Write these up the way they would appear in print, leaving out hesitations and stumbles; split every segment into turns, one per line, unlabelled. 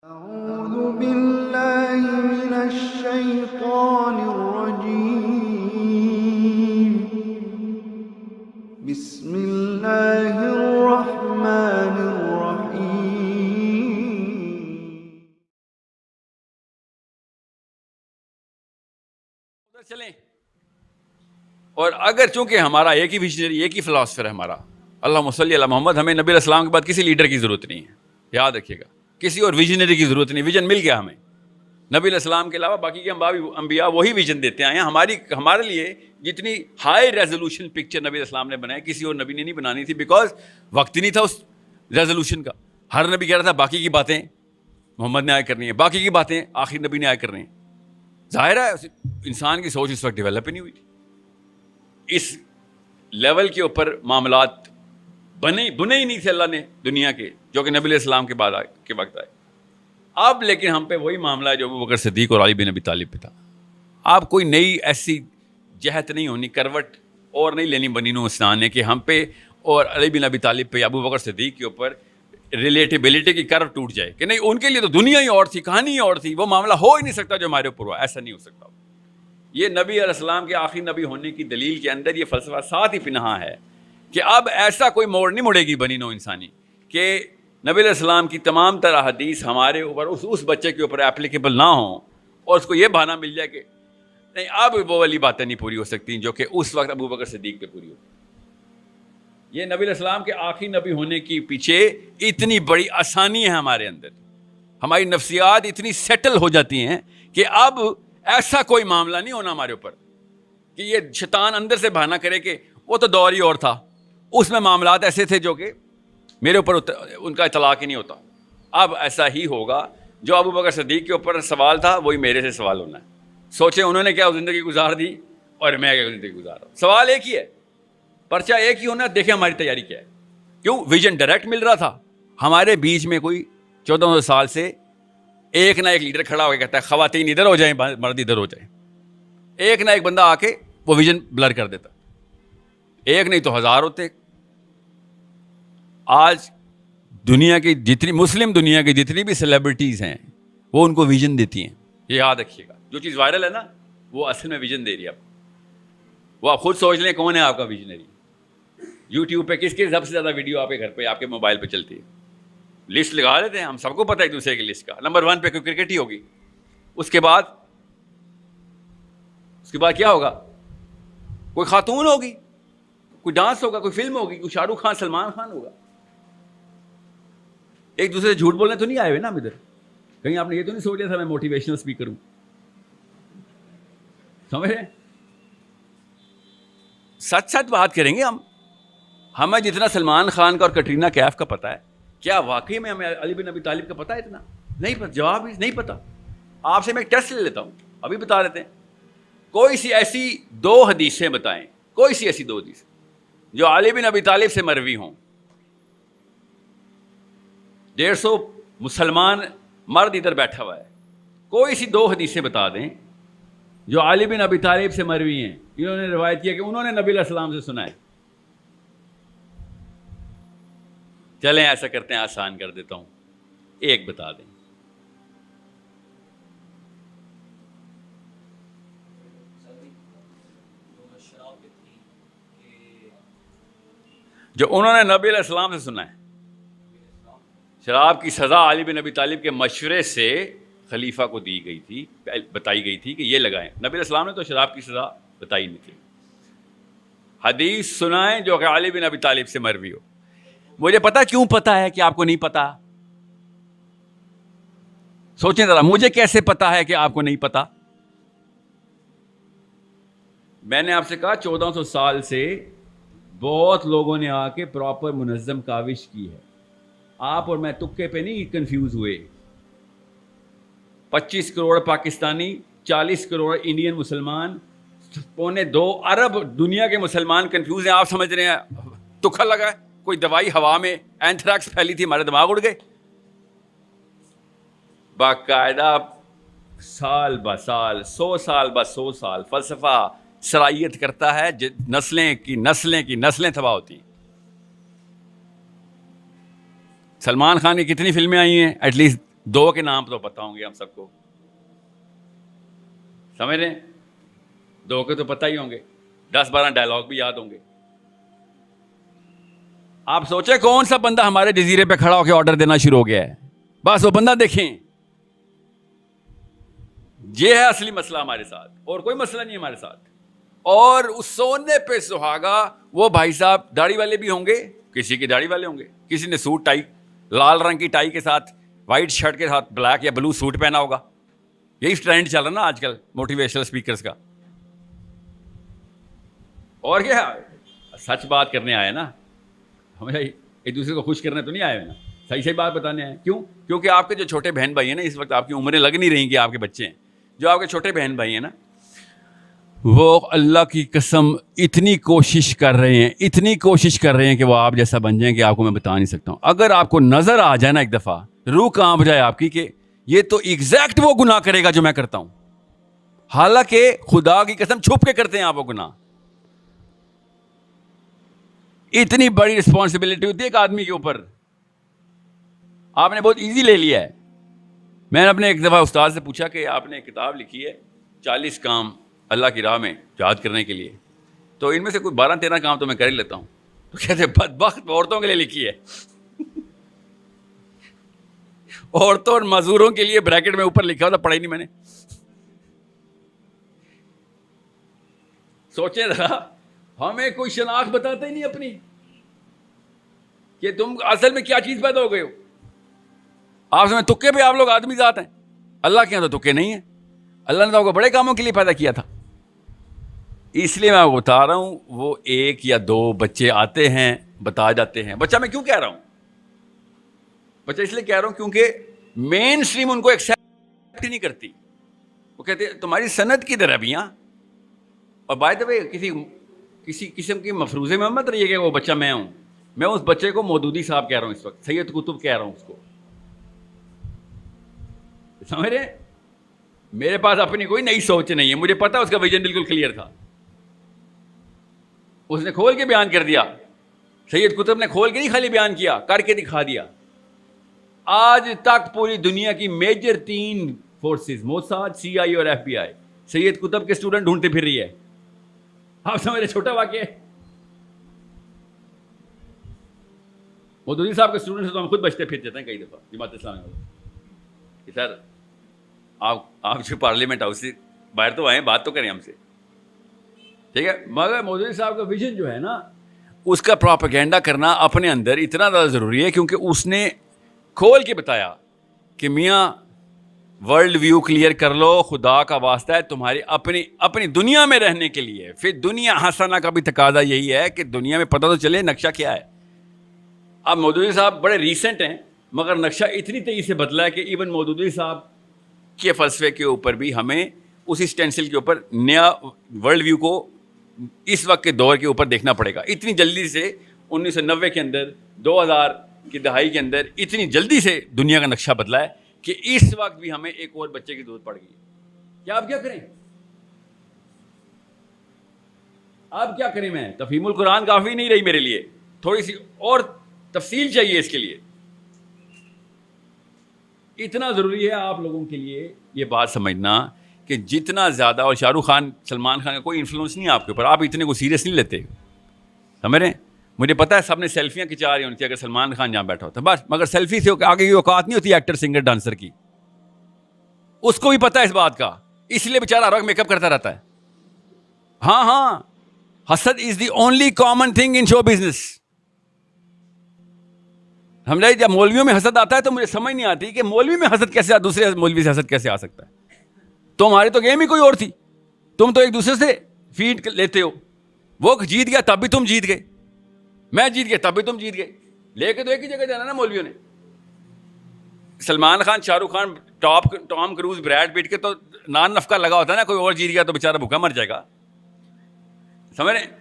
أعوذ بالله من الشيطان الرجيم بسم الله الرحمن الرحيم
چلیں اور اگر چونکہ ہمارا ایک ہی ویژنری ایک ہی فلاسفر ہے ہمارا، اللہم صلی علی محمد، ہمیں نبی علیہ السلام کے بعد کسی لیڈر کی ضرورت نہیں ہے، یاد رکھیے گا، کسی اور ویژنری کی ضرورت نہیں، ویژن مل گیا ہمیں نبی علیہ السلام کے علاوہ، باقی کے انبیاء وہی ویژن دیتے آئے ہیں۔ ہمارے لیے جتنی ہائی ریزولوشن پکچر نبی علیہ السلام نے بنائی کسی اور نبی نے نہیں بنانی تھی، بیکاز وقت ہی نہیں تھا اس ریزولوشن کا۔ ہر نبی کہہ رہا تھا باقی کی باتیں محمد نے آئے کرنی ہے، باقی کی باتیں آخر نبی نے آئے کرنی ہیں۔ ظاہر ہے انسان کی سوچ اس وقت ڈیولپ ہی نہیں ہوئی تھی، اس لیول کے اوپر معاملات بنے ہی نہیں تھے اللہ نے دنیا کے، جو کہ نبی علیہ السلام کے بعد کے وقت آئے۔ اب لیکن ہم پہ وہی معاملہ ہے جو ابوبکر صدیق اور علی بن ابی طالب پہ تھا۔ اب کوئی نئی ایسی جہت نہیں ہونی، کروٹ اور نہیں لینی بنی نوح اسنان نے کہ ہم پہ اور علی بن ابی طالب پہ یا ابوبکر صدیق کے اوپر ریلیٹیبلٹی کی کرو ٹوٹ جائے کہ نہیں ان کے لیے تو دنیا ہی اور تھی، کہانی ہی اور تھی، وہ معاملہ ہو ہی نہیں سکتا جو ہمارے اوپر ہوا، ایسا نہیں ہو سکتا۔ یہ نبی علیہ السلام کے آخری نبی ہونے کی دلیل کے اندر یہ فلسفہ ساتھ ہی پنہاں ہے کہ اب ایسا کوئی موڑ نہیں مڑے گی بنی نوع انسانی کہ نبی علیہ السلام کی تمام طرح حدیث ہمارے اوپر اس بچے کے اوپر اپلیکیبل نہ ہوں اور اس کو یہ بہانہ مل جائے کہ نہیں اب وہ والی باتیں نہیں پوری ہو سکتی جو کہ اس وقت ابوبکر صدیق پہ پوری ہوتی۔ یہ نبی علیہ السلام کے آخری نبی ہونے کی پیچھے اتنی بڑی آسانی ہے ہمارے اندر، ہماری نفسیات اتنی سیٹل ہو جاتی ہیں کہ اب ایسا کوئی معاملہ نہیں ہونا ہمارے اوپر کہ یہ شیطان اندر سے بہانہ کرے کہ وہ تو دور ہی اور تھا، اس میں معاملات ایسے تھے جو کہ میرے اوپر ان کا اطلاق ہی نہیں ہوتا۔ اب ایسا ہی ہوگا، جو ابوبکر صدیق کے اوپر سوال تھا وہی میرے سے سوال ہونا ہے۔ سوچیں انہوں نے کیا زندگی گزار دی اور میں کیا زندگی گزار رہا ہوں، سوال ایک ہی ہے، پرچہ ایک ہی ہونا ہے۔ دیکھیں ہماری تیاری کیا ہے، کیوں ویژن ڈائریکٹ مل رہا تھا۔ ہمارے بیچ میں کوئی 1400 سال سے ایک نہ ایک لیڈر کھڑا ہو کے کہتا ہے خواتین ادھر ہو جائیں، مرد ادھر ہو جائیں، ایک نہ ایک بندہ آ کے وہ ویژن بلر کر دیتا، ایک نہیں تو ہزار ہوتے۔ آج دنیا کی جتنی مسلم دنیا کی جتنی بھی سیلیبریٹیز ہیں وہ ان کو ویژن دیتی ہیں، یہ یاد رکھیے گا۔ جو چیز وائرل ہے نا وہ اصل میں ویژن دے رہی ہے آپ کو۔ وہ آپ خود سوچ لیں کون ہے آپ کا ویژنری۔ یوٹیوب پہ کس کی سب سے زیادہ ویڈیو آپ کے گھر پہ آپ کے موبائل پہ چلتی ہے؟ لسٹ لگا لیتے ہیں ہم، سب کو پتہ ہے ایک دوسرے کی لسٹ کا۔ نمبر 1 پہ کوئی کرکٹ ہی ہوگی، اس کے بعد کیا ہوگا؟ کوئی خاتون ہوگی، کوئی ڈانس ہوگا، کوئی فلم ہوگی، کوئی شاہ رخ خان، سلمان خان ہوگا۔ ایک دوسرے سے جھوٹ بولنے تو نہیں آئے ہوئے نا ہم ادھر، کہیں آپ نے یہ تو نہیں سوچ لیا تھا میں موٹیویشنل اسپیکر ہوں، سمجھ رہے ہیں؟ سچ سچ بات کریں گے ہم۔ ہمیں جتنا سلمان خان کا اور کٹرینہ کیف کا پتہ ہے، کیا واقعی میں ہمیں علی بن ابی طالب کا پتہ ہے اتنا؟ نہیں پتہ، جواب نہیں پتہ۔ آپ سے میں ایک ٹیسٹ لے لیتا ہوں، ابھی بتا دیتے ہیں۔ کوئی سی ایسی 2 حدیثیں بتائیں، کوئی سی ایسی 2 حدیث جو علی بن ابی طالب سے مروی ہوں۔ 150 مسلمان مرد ادھر بیٹھا ہوا ہے، کوئی سی 2 حدیثیں بتا دیں جو علی بن ابی طالب سے مروی ہیں، انہوں نے روایت کیا کہ انہوں نے نبی علیہ السلام سے سنا ہے۔ چلیں ایسا کرتے ہیں، آسان کر دیتا ہوں، ایک بتا دیں۔ جو انہوں نے نبی علیہ السلام سے سنا ہے۔ شراب کی سزا علی بن ابی طالب کے مشورے سے خلیفہ کو دی گئی تھی، بتائی گئی تھی کہ یہ لگائیں۔ نبی علیہ السلام نے تو شراب کی سزا بتائی نہیں تھی۔ حدیث سنائیں جو کہ علی بن ابی طالب سے مروی ہو۔ مجھے پتا کیوں پتا ہے کہ آپ کو نہیں پتا؟ سوچیں ذرا، مجھے کیسے پتا ہے کہ آپ کو نہیں پتا؟ میں نے آپ سے کہا 1400 سال سے بہت لوگوں نے آ کے پراپر منظم کاوش کی ہے۔ آپ اور میں تکے پہ نہیں کنفیوز ہوئے۔ 25 کروڑ پاکستانی، 40 کروڑ انڈین مسلمان، 2.25 ارب دنیا کے مسلمان کنفیوز ہیں۔ آپ سمجھ رہے ہیں تکا لگا ہے، کوئی دوائی ہوا میں اینتھریکس پھیلی تھی ہمارے دماغ اڑ گئے؟ باقاعدہ سال بہ سال، 100 سال بہ 100 سال فلسفہ سرائیت کرتا ہے، نسلیں کی نسلیں تباہ ہوتی ہیں۔ سلمان خان کی کتنی فلمیں آئی ہیں؟ ایٹ لیسٹ دو کے نام تو پتہ ہوں گے ہم سب کو, سمجھ رہے ہیں, دو کے تو پتہ ہی ہوں گے, 10-12 ڈائلاگ بھی یاد ہوں گے. آپ سوچیں کون سا بندہ ہمارے جزیرے پہ کھڑا ہو کے آرڈر دینا شروع ہو گیا ہے, بس وہ بندہ دیکھیں. یہ ہے اصلی مسئلہ ہمارے ساتھ, اور کوئی مسئلہ نہیں ہمارے ساتھ. اور اس سونے پہ سہاگا وہ بھائی صاحب داڑھی والے بھی ہوں گے, کسی کی داڑھی والے ہوں گے, کسی نے سوٹ ٹائی, لال رنگ کی ٹائی کے ساتھ وائٹ شرٹ کے ساتھ بلیک یا بلو سوٹ پہنا ہوگا. یہی ٹرینڈ چل رہا نا آج کل موٹیویشنل اسپیکرز کا. اور کیا سچ بات کرنے آئے نا, ہمیں ایک دوسرے کو خوش کرنے تو نہیں آئے نا, صحیح صحیح بات بتانے آئے. کیوں؟ کیونکہ آپ کے جو چھوٹے بہن بھائی ہیں نا, اس وقت آپ کی عمریں لگ نہیں رہی کہ آپ کے بچے ہیں, جو آپ کے چھوٹے بہن بھائی ہیں نا, وہ اللہ کی قسم اتنی کوشش کر رہے ہیں, اتنی کوشش کر رہے ہیں کہ وہ آپ جیسا بن جائیں کہ آپ کو میں بتا نہیں سکتا ہوں. اگر آپ کو نظر آ جائے نا ایک دفعہ, روح کانپ جائے آپ کی کہ یہ تو ایگزیکٹ وہ گناہ کرے گا جو میں کرتا ہوں, حالانکہ خدا کی قسم چھپ کے کرتے ہیں آپ وہ گناہ. اتنی بڑی رسپانسبلٹی ہوتی ہے ایک آدمی کے اوپر, آپ نے بہت ایزی لے لیا ہے. میں نے اپنے ایک دفعہ استاد سے پوچھا کہ آپ نے کتاب لکھی ہے 40 کام اللہ کی راہ میں جہاد کرنے کے لیے, تو ان میں سے کوئی 12-13 کام تو میں کر ہی لیتا ہوں. تو کہتے بدبخت عورتوں کے لیے لکھی ہے. عورتوں اور مزدوروں کے لیے بریکٹ میں اوپر لکھا ہوتا, پڑھا ہی نہیں میں نے. سوچیں ذرا, ہمیں کوئی شناخت بتاتا ہی نہیں اپنی کہ تم اصل میں کیا چیز پیدا ہو گئے ہو. آپ سمجھیں تکے پہ آپ لوگ آدمی ذات ہیں, اللہ کے یہاں تو تکے نہیں ہیں. اللہ نے تو آپ کو بڑے کاموں کے لیے پیدا کیا تھا. اس لیے میں آپ کو بتا رہا ہوں, وہ 1 یا 2 بچے آتے ہیں بتا جاتے ہیں. بچہ میں کیوں کہہ رہا ہوں, بچہ اس لیے کہہ رہا ہوں کیونکہ مین اسٹریم ان کو ایکسیپٹ ہی نہیں کرتی. وہ کہتے ہیں تمہاری سند کی طرح بھی. ہاں, اور بائی دا وے کسی قسم کی مفروضے میں مت رہیے کہ وہ بچہ میں ہوں. میں اس بچے کو مودودی صاحب کہہ رہا ہوں اس وقت, سید قطب کہہ رہا ہوں اس کو, سمجھ رہے ہیں. میرے پاس اپنی کوئی نئی سوچ نہیں ہے, مجھے پتا اس کا ویژن بالکل کلیئر تھا. اس نے کھول کے بیان کر دیا. سید قطب نے کھول کے نہیں خالی بیان کیا, کر کے دکھا دیا. آج تک پوری دنیا کی میجر 3 فورسز, موساد, CIA اور FBI, سید قطب کے اسٹوڈنٹ ڈھونڈتے پھر رہی ہے. آپ سمجھ رہے, چھوٹا واقعہ ہے. مودودی صاحب کے اسٹوڈنٹ سے تو ہم خود بچتے پھر جاتے ہیں کئی دفعہ جماعت اسلامی والے کہ سر آپ جو پارلیمنٹ ہاؤس سے باہر تو آئیں, بات تو کریں ہم سے, ٹھیک ہے. مگر مودودی صاحب کا ویژن جو ہے نا, اس کا پروپیگنڈا کرنا اپنے اندر اتنا زیادہ ضروری ہے, کیونکہ اس نے کھول کے بتایا کہ میاں ورلڈ ویو کلیئر کر لو, خدا کا واسطہ ہے تمہاری اپنی دنیا میں رہنے کے لیے. پھر دنیا حسنہ کا بھی تقاضا یہی ہے کہ دنیا میں پتہ تو چلے نقشہ کیا ہے. اب مودودی صاحب بڑے ریسنٹ ہیں, مگر نقشہ اتنی تیزی سے بدلا ہے کہ ایون مودودی صاحب کے فلسفے کے اوپر بھی ہمیں اسی اسٹینسل کے اوپر نیا ورلڈ ویو کو اس وقت کے دور کے اوپر دیکھنا پڑے گا. اتنی جلدی سے 1990 کے اندر, 2000 کی دہائی کے اندر اتنی جلدی سے دنیا کا نقشہ بدلا ہے کہ اس وقت بھی ہمیں ایک اور بچے کی ضرورت پڑ گئی. کیا آپ کیا کریں, آپ کیا کریں. میں تفہیم القرآن کافی نہیں رہی میرے لیے, تھوڑی سی اور تفصیل چاہیے اس کے لیے. اتنا ضروری ہے آپ لوگوں کے لیے یہ بات سمجھنا کہ جتنا زیادہ, اور شاہ رخ خان, سلمان خان کا کوئی انفلوئنس نہیں ہے آپ کے اوپر, آپ اتنے کو سیریس نہیں لیتے, سمجھ رہے ہیں. مجھے پتا ہے سب نے سیلفیاں کھچا رہی ہوتی اگر سلمان خان جہاں بیٹھا ہوتا بس, مگر سیلفی سے آگے کی اوقات نہیں ہوتی ایکٹر, سنگر, ڈانسر کی. اس کو بھی پتا ہے اس بات کا, اس لیے بیچارہ ہر وقت میک اپ کرتا رہتا ہے. ہاں, حسد is the only common thing in show business. سمجھا, جب مولویوں میں حسد آتا ہے تو مجھے سمجھ نہیں آتی کہ مولوی میں حسد کیسے, دوسرے مولوی سے حسد کیسے آ سکتا ہے. تمہاری تو گیم ہی کوئی اور تھی, تم تو ایک دوسرے سے فیڈ لیتے ہو. وہ جیت گیا تب بھی تم جیت گئے, میں جیت گیا تب بھی تم جیت گئے, لے کے تو ایک ہی جگہ جانا نا مولویوں نے. Salman Khan, Shah Rukh Khan, Tom cruise, bread پیٹ کے تو نان نفقہ لگا ہوتا ہے نا, کوئی اور جیت گیا تو بیچارہ بھوکا مر جائے گا. سمجھ رہے ہیں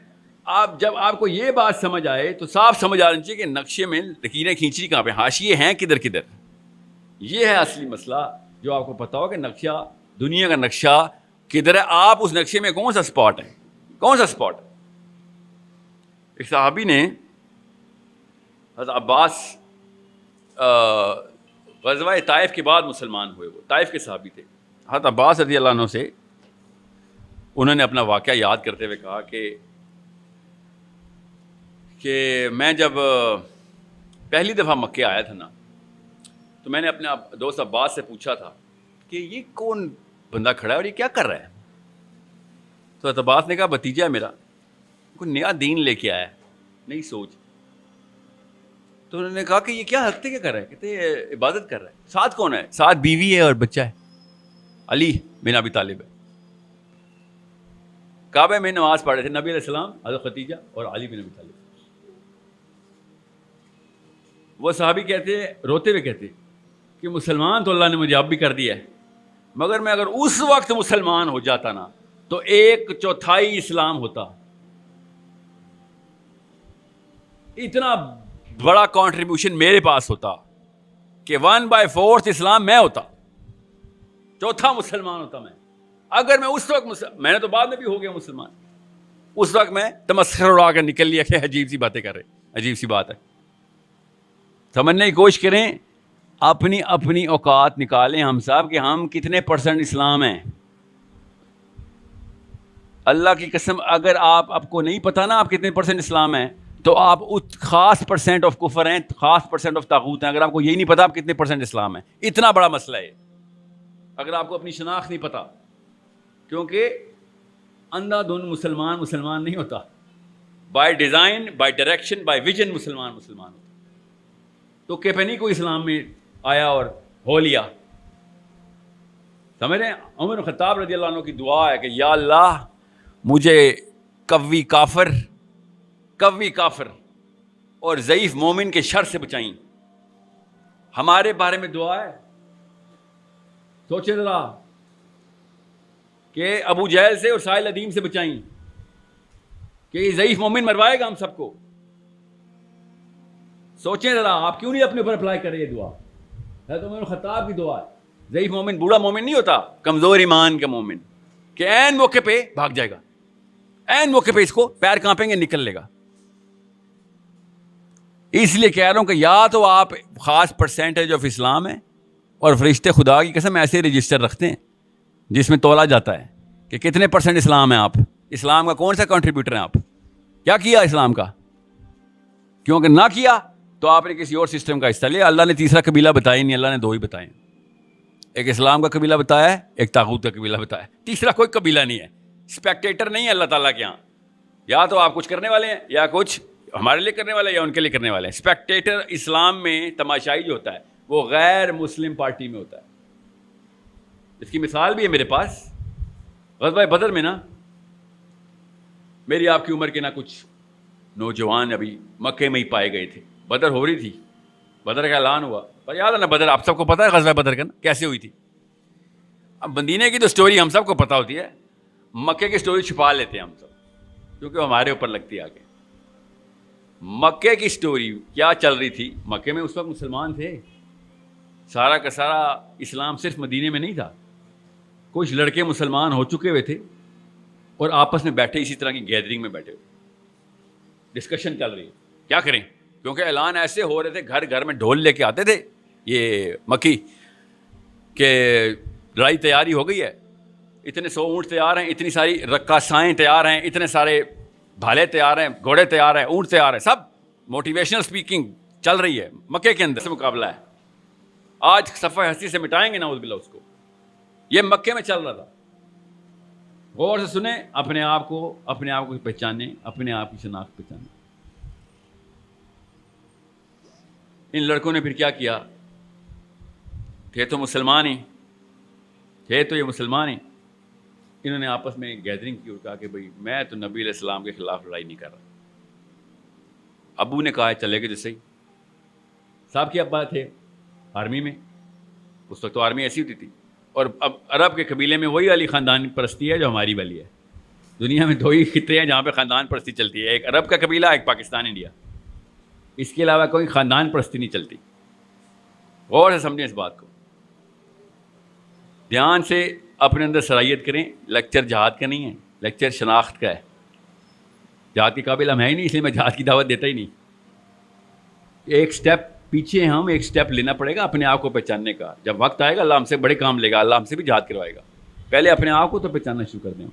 آپ, جب آپ کو یہ بات سمجھ آئے تو صاف سمجھ آنا چاہیے کہ نقشے میں لکیریں کھینچی کہاں پہ, حاشیے ہیں کدھر کدھر. یہ ہے اصلی مسئلہ, جو آپ کو پتا ہو کہ نقشہ, دنیا کا نقشہ کدھر ہے. آپ اس نقشے میں کون سا اسپاٹ ہے, کون سا اسپاٹ. ایک صحابی نے حضرت عباس غزوہ طائف کے بعد مسلمان ہوئے، وہ طائف کے صحابی تھے. حضرت عباس رضی اللہ عنہ سے انہوں نے اپنا واقعہ یاد کرتے ہوئے کہا کہ میں جب پہلی دفعہ مکے آیا تھا نا، تو میں نے اپنے دوست عباس سے پوچھا تھا کہ یہ کون بندہ کھڑا ہے اور یہ کیا کر رہا ہے؟ تو حضرت عباس نے کہا بھتیجا میرا کوئی نیا دین لے کے آیا ہے، نئی سوچ. تو انہوں نے کہا کہ یہ کیا حرکتیں کیا کر رہا ہے؟ کہتے ہیں عبادت کر رہا ہے. ساتھ کون ہے؟ ساتھ بیوی ہے اور بچہ ہے، علی بن ابی طالب ہے. کعبہ میں نماز پڑھ رہے تھے نبی علیہ السلام، حضرت ختیجہ اور علی بن ابی طالب. وہ صحابی کہتے روتے ہوئے کہتے کہ مسلمان تو اللہ نے مجھے اب بھی کر دیا ہے، مگر میں اگر اس وقت مسلمان ہو جاتا نا تو 1/4 اسلام ہوتا. اتنا بڑا کنٹریبیوشن میرے پاس ہوتا کہ 1/4 اسلام میں ہوتا، 1/4 مسلمان ہوتا میں. اگر میں اس وقت میں نے تو بعد میں بھی ہو گیا مسلمان، اس وقت میں تمسخر اڑا کر نکل لیا کہ عجیب سی باتیں کر رہے، عجیب سی بات ہے. سمجھنے کی کوشش کریں، اپنی اپنی اوقات نکالیں ہم صاحب کہ ہم کتنے % اسلام ہیں. اللہ کی قسم اگر آپ کو نہیں پتا نا آپ کتنے % اسلام ہیں تو آپ خاص % آف کفر ہیں، خاص % آف طاغوت ہیں. اگر آپ کو یہی نہیں پتا آپ کتنے % اسلام ہیں، اتنا بڑا مسئلہ ہے اگر آپ کو اپنی شناخت نہیں پتا. کیونکہ اندھا دھند مسلمان نہیں ہوتا، by design, by direction, by vision مسلمان ہوتا. تو کہ پہ نہیں کوئی اسلام میں آیا اور ہو لیا. سمجھ رہے ہیں؟ عمر بن خطاب رضی اللہ عنہ کی دعا ہے کہ یا اللہ مجھے قوی کافر اور ضعیف مومن کے شر سے بچائیں. ہمارے بارے میں دعا ہے. سوچیں ذرا کہ ابو جہل سے اور سائل ادیم سے بچائیں کہ یہ ضعیف مومن مروائے گا ہم سب کو. سوچیں ذرا آپ کیوں نہیں اپنے اوپر اپلائی کر رہے یہ دعا؟ حضرت عمر بن خطاب کی دعا ہے. ضعیف مومن بوڑھا مومن نہیں ہوتا، کمزور ایمان کا مومن کہ عین موقع پہ بھاگ جائے گا، عین موقع پہ اس کو پیر کانپیں گے نکل لے گا. اس لیے کہہ رہا ہوں کہ یا تو آپ خاص % آف اسلام ہیں اور فرشتے خدا کی قسم ایسے رجسٹر رکھتے ہیں جس میں تولا جاتا ہے کہ کتنے % اسلام ہیں آپ، اسلام کا کون سا کنٹریبیوٹر ہیں آپ، کیا کیا اسلام کا. کیونکہ نہ کیا تو آپ نے کسی اور سسٹم کا حصہ لیا. اللہ نے تیسرا قبیلہ بتایا نہیں، اللہ نے 2 ہی بتائے ہیں. ایک اسلام کا قبیلہ بتایا ہے، ایک طاغوت کا قبیلہ بتایا ہے. تیسرا کوئی قبیلہ نہیں ہے. اسپیکٹیٹر نہیں ہے اللہ تعالیٰ کے یہاں. یا تو آپ کچھ کرنے والے ہیں یا کچھ ہمارے لیے کرنے والے ہیں یا ان کے لیے کرنے والے ہیں. اسپیکٹیٹر اسلام میں تماشائی جو ہوتا ہے وہ غیر مسلم پارٹی میں ہوتا ہے. اس کی مثال بھی ہے میرے پاس. غزوہ بدر میں نا میری آپ کی عمر کے نہ کچھ نوجوان ابھی مکے میں ہی پائے گئے تھے. بدر ہو رہی تھی، بدر کا اعلان ہوا. پر یاد ہے نا بدر آپ سب کو پتا ہے غزوہ بدر کا نا کیسے ہوئی تھی. اب مدینے کی تو سٹوری ہم سب کو پتا ہوتی ہے، مکے کی سٹوری چھپا لیتے ہیں ہم سب کیونکہ ہمارے اوپر لگتی ہے آگے. مکے کی سٹوری کیا چل رہی تھی؟ مکے میں اس وقت مسلمان تھے، سارا کا سارا اسلام صرف مدینے میں نہیں تھا. کچھ لڑکے مسلمان ہو چکے ہوئے تھے اور آپس میں بیٹھے اسی طرح کی گیدرنگ میں بیٹھے ہوئے، ڈسکشن چل رہی ہے کیا کریں. کیونکہ اعلان ایسے ہو رہے تھے، گھر گھر میں ڈھول لے کے آتے تھے یہ مکی کہ لڑائی تیاری ہو گئی ہے، اتنے 100 اونٹ تیار ہیں، اتنی ساری رقاصائیں تیار ہیں، اتنے سارے بھالے تیار ہیں، گھوڑے تیار ہیں، اونٹ تیار ہیں. سب موٹیویشنل سپیکنگ چل رہی ہے مکے کے اندر سے مقابلہ ہے. آج صفحہ ہستی سے مٹائیں گے نعوذ باللہ اس کو. یہ مکے میں چل رہا تھا. غور سے سنیں، اپنے آپ کو پہچانیں، اپنے آپ کی شناخت پہچانیں. ان لڑکوں نے پھر کیا کیا؟ تھے تو مسلمان ہی، تھے تو یہ مسلمان ہی. انہوں نے آپس میں گیدرنگ کی اور کہا کہ بھئی میں تو نبی علیہ السلام کے خلاف لڑائی نہیں کر رہا. ابو نے کہا چلے گے تو صحیح. صاحب کے ابا تھے آرمی میں، اس وقت تو آرمی ایسی ہوتی تھی. اور اب عرب کے قبیلے میں وہی والی خاندان پرستی ہے جو ہماری والی ہے. دنیا میں 2 ہی خطے ہیں جہاں پہ خاندان پرستی چلتی ہے، ایک عرب کا قبیلہ، ایک پاکستان انڈیا. اس کے علاوہ کوئی خاندان پرستی نہیں چلتی. غور سے سمجھیں اس بات کو، دھیان سے اپنے اندر صلاحیت کریں. لیکچر جہاد کا نہیں ہے، لیکچر شناخت کا ہے. جہاد کے قابل ہم ہیں ہی نہیں، اس لیے میں جہاد کی دعوت دیتا ہی نہیں. ایک سٹیپ پیچھے ہم ایک سٹیپ لینا پڑے گا اپنے آپ کو پہچاننے کا. جب وقت آئے گا اللہ ہم سے بڑے کام لے گا, اللہ ہم سے بھی جہاد کروائے گا. پہلے اپنے آپ کو تو پہچاننا شروع کر دیں.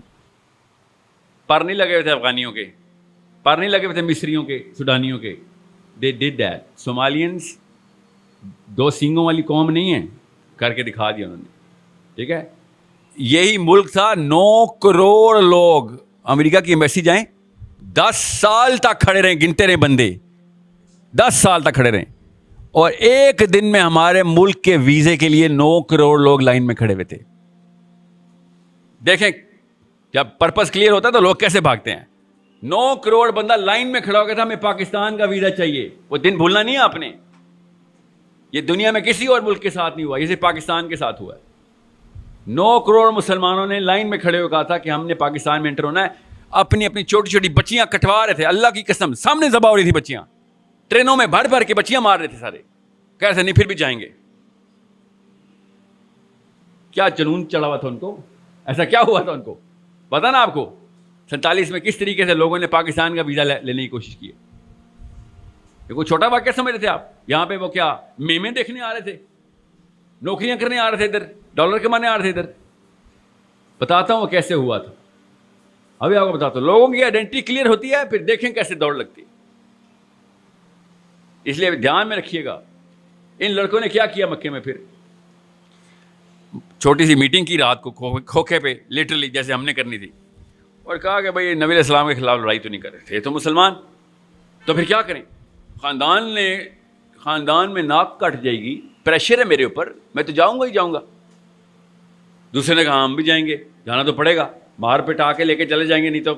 پر نہیں لگے ہوئے تھے افغانیوں کے, پر نہیں لگے ہوئے تھے مصریوں کے, سوڈانیوں کے. دے ڈڈ دیٹ. صومالینس 2 سینگوں والی قوم نہیں ہے, کر کے دکھا دیا انہوں نے. ٹھیک ہے, یہی ملک تھا 9 کروڑ لوگ. امریکہ کی ایمبیسی جائیں, 10 سال تک کھڑے رہیں, گنتے رہے بندے, 10 سال تک کھڑے رہیں. اور ایک دن میں ہمارے ملک کے ویزے کے لیے 9 کروڑ لوگ لائن میں کھڑے ہوئے تھے. دیکھیں جب پرپس کلیئر ہوتا ہے تو لوگ کیسے بھاگتے ہیں. 9 کروڑ بندہ لائن میں کھڑا ہو گیا تھا, ہمیں پاکستان کا ویزا چاہیے. وہ دن بھولنا نہیں ہے آپ نے. یہ دنیا میں کسی اور ملک کے ساتھ نہیں ہوا, یہ صرف پاکستان کے ساتھ ہوا ہے. 9 کروڑ مسلمانوں نے لائن میں کھڑے ہو کہا تھا کہ ہم نے پاکستان میں انٹر ہونا ہے. اپنی اپنی چھوٹی چھوٹی بچیاں کٹوا رہے تھے, اللہ کی قسم سامنے ذبح ہو رہی تھی بچیاں. ٹرینوں میں بھر بھر کے بچیاں مار رہے تھے سارے. کیسے نہیں, پھر بھی جائیں گے. کیا جنون چڑھا ہوا تھا ان کو, ایسا کیا ہوا تھا ان کو, پتا نا آپ کو. 47 میں کس طریقے سے لوگوں نے پاکستان کا ویزا لینے کی کوشش کی ہے. یہ کوئی چھوٹا واقعہ سمجھ رہے تھے آپ. یہاں پہ وہ کیا میمیں دیکھنے آ رہے تھے, نوکریاں کرنے آ رہے تھے ادھر, ڈالر کمانے آ رہے تھے ادھر. بتاتا ہوں وہ کیسے ہوا تھا. ابھی آپ کو بتاتا ہوں. لوگوں کی آئیڈینٹی کلیئر ہوتی ہے, پھر دیکھیں کیسے دوڑ لگتی ہے. اس لیے دھیان میں رکھیے گا. ان لڑکوں نے کیا کیا مکے میں, پھر چھوٹی سی میٹنگ کی رات کو کھوکھے پہ, لٹرلی جیسے ہم نے کرنی تھی, اور کہا کہ بھائی نبی علیہ السلام کے خلاف لڑائی تو نہیں کر رہے تھے تو مسلمان, تو پھر کیا کریں. خاندان میں ناک کٹ جائے گی, پریشر ہے میرے اوپر, میں تو جاؤں گا ہی جاؤں گا. دوسرے نے کہا ہم بھی جائیں گے, جانا تو پڑے گا, مار پٹا کے لے کے چلے جائیں گے, نہیں تو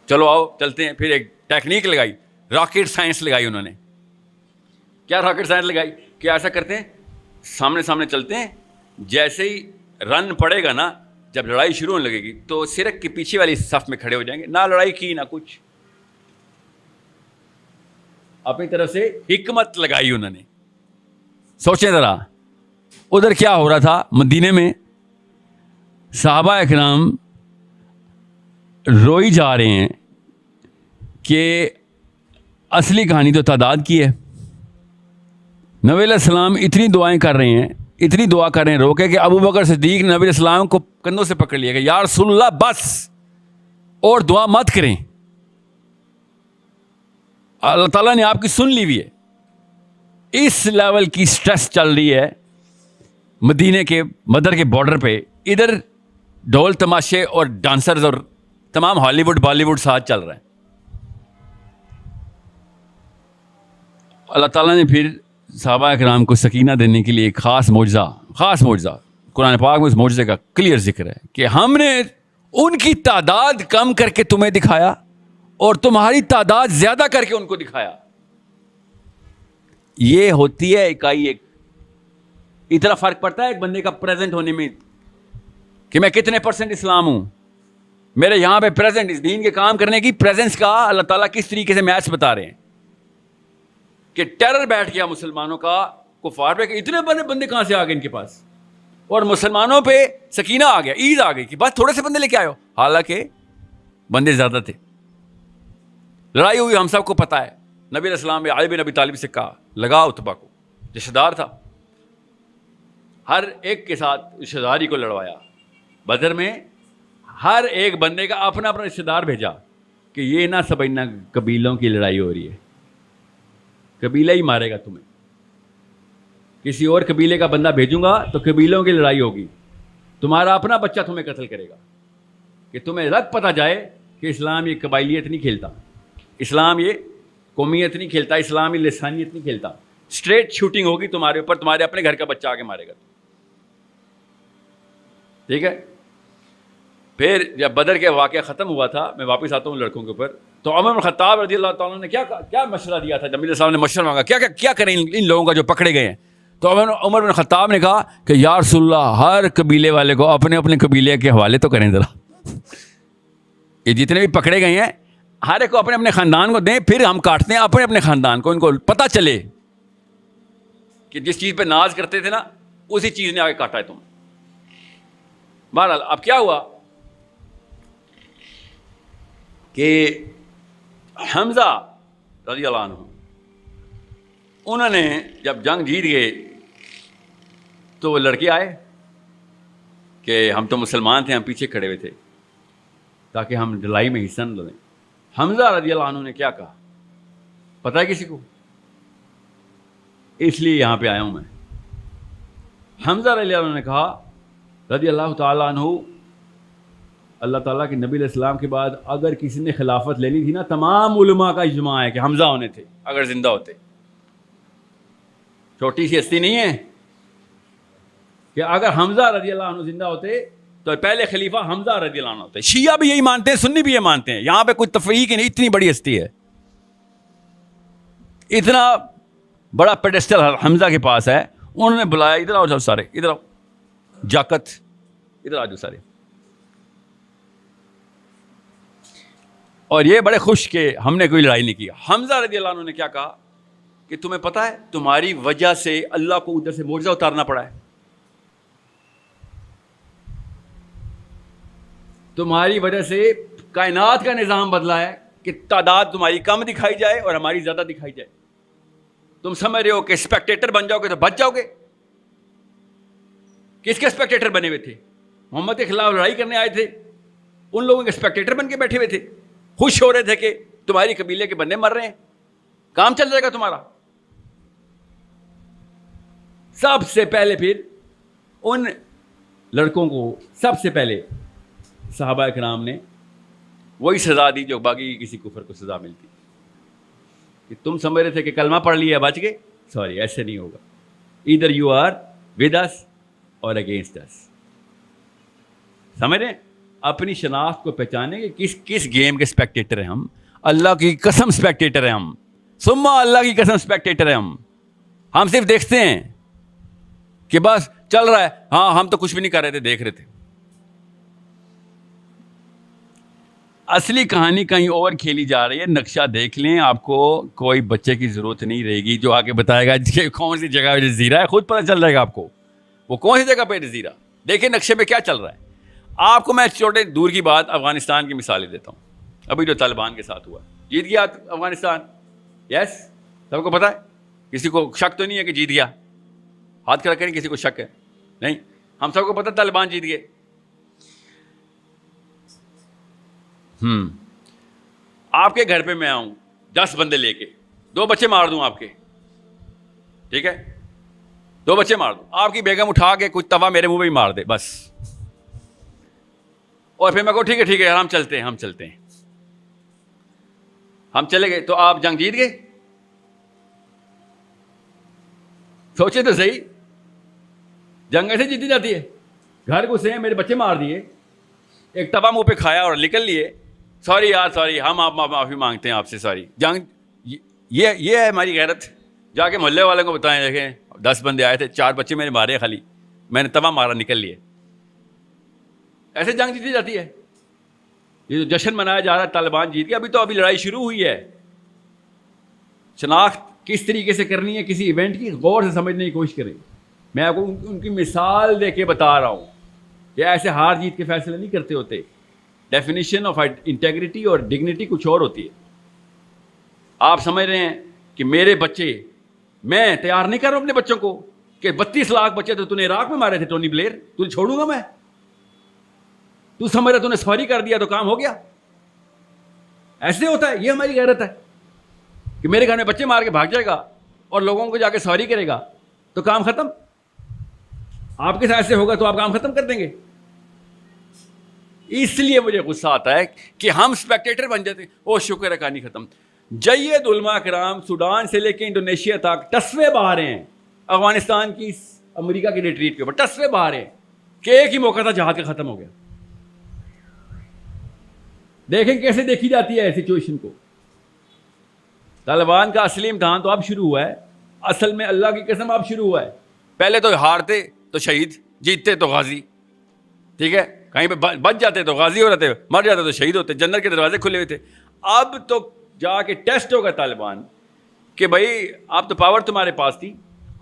چلو آؤ چلتے ہیں. پھر ایک ٹیکنیک لگائی, راکٹ سائنس لگائی انہوں نے. کیا راکٹ سائنس لگائی کہ ایسا کرتے ہیں, سامنے سامنے چلتے ہیں, جیسے ہی رن پڑے گا نا, جب لڑائی شروع ہونے لگے گی تو سرک کے پیچھے والی صف میں کھڑے ہو جائیں گے. نہ لڑائی کی نہ کچھ, اپنی طرف سے حکمت لگائی انہوں نے. سوچیں ذرا ادھر کیا ہو رہا تھا. مدینے میں صحابہ اکرام روئی جا رہے ہیں کہ اصلی کہانی تو تعداد کی ہے. نبی علیہ السلام اتنی دعائیں کر رہے ہیں, اتنی دعا کر رہے ہیں روکے کہ ابو بکر صدیق نے نبی علیہ السلام کو کندھوں سے پکڑ لیا کہ یا رسول اللہ بس, اور دعا مت کریں, اللہ تعالیٰ نے آپ کی سن لی ہوئی ہے. اس لیول کی سٹریس چل رہی ہے مدینے کے مدر کے بارڈر پہ. ادھر ڈھول تماشے اور ڈانسرز اور تمام ہالی ووڈ بالی ووڈ ساتھ چل رہا ہے. اللہ تعالیٰ نے پھر صحابہ اکرام کو سکینہ دینے کے لیے ایک خاص معجزہ قرآن پاک میں اس معجزے کا کلیئر ذکر ہے کہ ہم نے ان کی تعداد کم کر کے تمہیں دکھایا اور تمہاری تعداد زیادہ کر کے ان کو دکھایا. یہ ہوتی ہے اکائی ایک. اتنا فرق پڑتا ہے ایک بندے کا پریزنٹ ہونے میں کہ میں کتنے % اسلام ہوں. میرے یہاں پہ پریزنٹ اس دین کے کام کرنے کی پریزنس کا اللہ تعالیٰ کس طریقے سے میچ بتا رہے ہیں کہ ٹیرر بیٹھ گیا مسلمانوں کا کفار پہ کہ اتنے بندے کہاں سے آ گئے ان کے پاس, اور مسلمانوں پہ سکینہ آ گیا, عید آ گئی کہ بس تھوڑے سے بندے لے کے آئے ہو, حالانکہ بندے زیادہ تھے. لڑائی ہوئی ہم سب کو پتا ہے. نبی علیہ السلام نے علی بن ابی طالب سے کہا لگا اتبا کو, رشتہ دار تھا, ہر ایک کے ساتھ رشتہ داری کو لڑوایا. بدر میں ہر ایک بندے کا اپنا اپنا رشتہ دار بھیجا کہ یہ نہ سمجھنا قبیلوں کی لڑائی ہو رہی ہے, قبیلہ ہی مارے گا تمہیں. کسی اور قبیلے کا بندہ بھیجوں گا تو قبیلوں کی لڑائی ہوگی, تمہارا اپنا بچہ تمہیں قتل کرے گا. کہ تمہیں رد پتہ جائے کہ اسلام یہ قبائلیت نہیں کھیلتا, اسلام یہ قومیت نہیں کھیلتا, اسلام یہ لسانیت نہیں کھیلتا. اسٹریٹ شوٹنگ ہوگی تمہارے اوپر, تمہارے اپنے گھر کا بچہ آگے مارے گا. ٹھیک ہے. پھر جب بدر کے واقعہ ختم ہوا تھا, میں واپس آتا ہوں لڑکوں کے اوپر, تو عمر بن خطاب رضی اللہ تعالیٰ نے کیا مشورہ دیا تھا. نبی صاحب نے مشورہ مانگا کیا کریں ان لوگوں کا جو پکڑے گئے ہیں. تو عمر بن خطاب نے کہا کہ یا رسول اللہ ہر قبیلے والے کو اپنے اپنے قبیلے کے حوالے تو کریں ذرا. یہ جتنے بھی پکڑے گئے ہیں ہر ایک کو اپنے اپنے خاندان کو دیں, پھر ہم کاٹتے ہیں اپنے اپنے خاندان کو. ان کو پتہ چلے کہ جس چیز پہ ناز کرتے تھے نا اسی چیز نے آگے کاٹا ہے تم. بہرحال اب کیا ہوا کہ حمزہ رضی اللہ عنہ انہوں نے جب جنگ جیت گئے تو وہ لڑکے آئے کہ ہم تو مسلمان تھے, ہم پیچھے کھڑے ہوئے تھے تاکہ ہم لڑائی میں حصہ نہ لیں. حمزہ رضی اللہ عنہ نے کیا کہا پتہ ہے کسی کو؟ اس لیے یہاں پہ آیا ہوں میں. حمزہ رضی اللہ عنہ نے کہا رضی اللہ تعالیٰ عنہ, اللہ تعالیٰ کے نبی علیہ السلام کے بعد اگر کسی نے خلافت لینی تھی نا, تمام علماء کا اجماع ہے کہ حمزہ ہونے تھے اگر زندہ ہوتے. چھوٹی سی ہستی نہیں ہے کہ اگر حمزہ رضی اللہ عنہ زندہ ہوتے تو پہلے خلیفہ حمزہ رضی اللہ عنہ ہوتے. شیعہ بھی یہی مانتے ہیں, سنی بھی یہ مانتے ہیں, یہاں پہ کوئی تفریق نہیں. اتنی بڑی ہستی ہے, اتنا بڑا پیڈسٹل حمزہ کے پاس ہے. انہوں نے بلایا, ادھر آؤ جاؤ سارے, ادھر آؤ جاکت, ادھر آ جاؤ سارے. اور یہ بڑے خوش کہ ہم نے کوئی لڑائی نہیں کی. حمزہ رضی اللہ عنہ نے کیا کہا کہ تمہیں پتہ ہے تمہاری وجہ سے اللہ کو ادھر سے معجزہ اتارنا پڑا ہے, تمہاری وجہ سے کائنات کا نظام بدلا ہے کہ تعداد تمہاری کم دکھائی جائے اور ہماری زیادہ دکھائی جائے. تم سمجھ رہے ہو کہ اسپیکٹیٹر بن جاؤ گے تو بچ جاؤ گے. کس کے اسپیکٹیٹر بنے ہوئے تھے؟ محمد کے خلاف لڑائی کرنے آئے تھے, ان لوگوں کے اسپیکٹیٹر بن کے بیٹھے ہوئے تھے, خوش ہو رہے تھے کہ تمہاری قبیلے کے بندے مر رہے ہیں, کام چل جائے گا تمہارا. سب سے پہلے پھر ان لڑکوں کو سب سے پہلے صحابہ کرام نے وہی سزا دی جو باقی کسی کفر کو سزا ملتی کہ تم سمجھ رہے تھے کہ کلمہ پڑھ لیا بچ گئے, سوری ایسے نہیں ہوگا. ادھر یو آر ود اس اور اگینسٹ اس. سمجھ رہے ہیں؟ اپنی شناخت کو پہچانے کہ کس گیم کے اسپیکٹیٹر ہیں ہم. اللہ کی قسم اسپیکٹیٹر ہیں ہم, سما اللہ کی قسم اسپیکٹیٹر ہیں ہم صرف دیکھتے ہیں کہ بس چل رہا ہے, ہاں ہم تو کچھ بھی نہیں کر رہے تھے, دیکھ رہے تھے. اصلی کہانی کہیں اور کھیلی جا رہی ہے. نقشہ دیکھ لیں, آپ کو کوئی بچے کی ضرورت نہیں رہے گی جو آگے بتائے گا کہ کون سی جگہ جزیرہ ہے, خود پتہ چل جائے گا آپ کو وہ کون سی جگہ پہ جزیرہ. دیکھیں نقشے پہ کیا چل رہا ہے. آپ کو میں چھوٹے دور کی بات افغانستان کی مثالیں دیتا ہوں. ابھی جو طالبان کے ساتھ ہوا, جیت گیا افغانستان, یس سب کو پتہ ہے, کسی کو شک تو نہیں ہے کہ جیت گیا, ہاتھ کھڑا کریں کسی کو شک ہے نہیں, ہم سب کو پتہ طالبان جیت گئے. آپ کے گھر پہ میں آؤں 10 بندے لے کے, 2 بچے مار دوں آپ کے, ٹھیک ہے, 2 بچے مار دوں, آپ کی بیگم اٹھا کے کچھ توا میرے منہ پہ ہی مار دے بس, اور پھر میں کہوں ٹھیک ہے ہم چلتے ہیں, ہم چلے گئے تو آپ جنگ جیت گئے. سوچے تو صحیح, جنگ ایسے جیتی جاتی ہے. گھر گھسے ہیں, میرے بچے مار دیے, ایک توا منہ پہ کھایا اور نکل لیے, سوری یار سوری, ہم آپ معافی مانگتے ہیں آپ سے, سوری. جنگ یہ ہے ہماری غیرت. جا کے محلے والوں کو بتائیں, دیکھیں 10 بندے آئے تھے, 4 بچے میرے مارے, خالی میں نے توا مارا نکل لیے. ایسے جنگ جیتی جاتی ہے. یہ جو جشن منایا جا رہا ہے طالبان جیت گیا, ابھی لڑائی شروع ہوئی ہے. شناخت کس طریقے سے کرنی ہے کسی ایونٹ کی, غور سے سمجھنے کی کوشش کریں. میں آپ کو ان کی مثال دے کے بتا رہا ہوں کہ ایسے ہار جیت کے فیصلے نہیں کرتے ہوتے. ڈیفینیشن آف انٹیگریٹی اور ڈگنیٹی کچھ اور ہوتی ہے. آپ سمجھ رہے ہیں کہ میرے بچے, میں تیار نہیں کر رہا ہوں اپنے بچوں کو کہ 32 لاکھ بچے تو نے عراق میں مارے تھے ٹونی بلیر, تجھے چھوڑوں گا میں؟ تو سمجھ رہا تو نے سواری کر دیا تو کام ہو گیا؟ ایسے ہوتا ہے. یہ ہماری غیرت ہے کہ میرے گھر میں بچے مار کے بھاگ جائے گا اور لوگوں کو جا کے سواری کرے گا تو کام ختم. آپ کے ساتھ ایسے ہوگا تو آپ کام ختم کر دیں گے. اس لیے مجھے غصہ آتا ہے کہ ہم اسپیکٹیٹر بن جاتے ہیں. او شکر ہے کہانی ختم. جید علماء کرام سوڈان سے لے کے انڈونیشیا تک ٹسوے بہا رہے ہیں افغانستان کی امریکہ کی ریٹریٹ کے اوپر, ٹسوے بہا رہے ہیں کہ ایک ہی موقع تھا جہاد کا ختم ہو گیا. دیکھیں کیسے دیکھی جاتی ہے سچویشن کو. طالبان کا اصلی امتحان تو اب شروع ہوا ہے, اصل میں اللہ کی قسم اب شروع ہوا ہے. پہلے تو ہارتے تو شہید, جیتتے تو غازی, ٹھیک ہے, کہیں پہ بچ جاتے تو غازی ہو رہتے, مر جاتے تو شہید ہوتے, جنت کے دروازے کھلے ہوئے تھے. اب تو جا کے ٹیسٹ ہوگا طالبان کہ بھائی اب تو پاور تمہارے پاس تھی,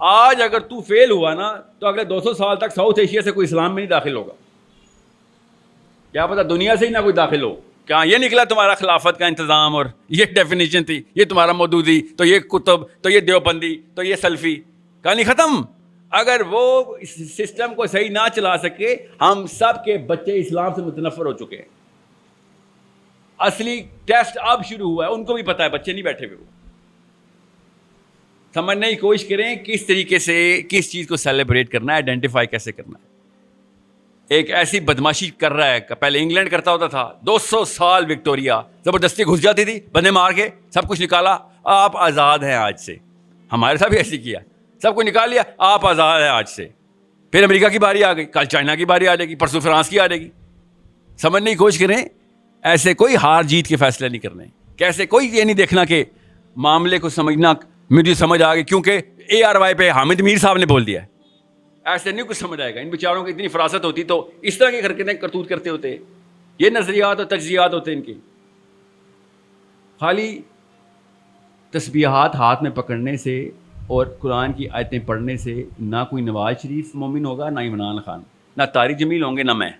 آج اگر تو فیل ہوا نا تو اگلے 200 سال تک ساؤتھ ایشیا سے کوئی اسلام میں نہیں داخل ہوگا. کیا پتا دنیا سے ہی نہ کوئی داخل ہو, کیا یہ نکلا تمہارا خلافت کا انتظام اور یہ ڈیفینیشن تھی, یہ تمہارا مودودی, تو یہ کتب, تو یہ دیوبندی, تو یہ سلفی, کہانی ختم. اگر وہ اس سسٹم کو صحیح نہ چلا سکے, ہم سب کے بچے اسلام سے متنفر ہو چکے ہیں. اصلی ٹیسٹ اب شروع ہوا ہے, ان کو بھی پتا ہے, بچے نہیں بیٹھے ہوئے. وہ سمجھنے کی کوشش کریں کس طریقے سے کس چیز کو سیلیبریٹ کرنا ہے, آئیڈینٹیفائی کیسے کرنا ہے. ایک ایسی بدماشی کر رہا ہے, پہلے انگلینڈ کرتا ہوتا تھا, 200 سال وکٹوریا زبردستی گھس جاتی تھی, بندے مار کے سب کچھ نکالا, آپ آزاد ہیں آج سے. ہمارے ساتھ بھی ایسی کیا, سب کچھ نکال لیا, آپ آزاد ہیں آج سے. پھر امریکہ کی باری آ گئی, کل چائنا کی باری آ جائے گی, پرسوں فرانس کی آ جائے گی. سمجھنے کی کوشش کریں, ایسے کوئی ہار جیت کے فیصلے نہیں کرنے, کیسے کوئی یہ نہیں دیکھنا کہ معاملے کو سمجھنا مجھے سمجھ آ گئی کیونکہ ARY پہ حامد میر صاحب نے بول دیا ہے. ایسے نہیں کچھ سمجھ آئے گا. ان بیچاروں کی اتنی فراست ہوتی تو اس طرح کی حرکتیں کرتوت کرتے ہوتے. یہ نظریات اور تجزیات ہوتے ان کے. خالی تسبیحات ہاتھ میں پکڑنے سے اور قرآن کی آیتیں پڑھنے سے نہ کوئی نواز شریف مومن ہوگا, نہ عمران خان, نہ طارق جمیل ہوں گے, نہ میں.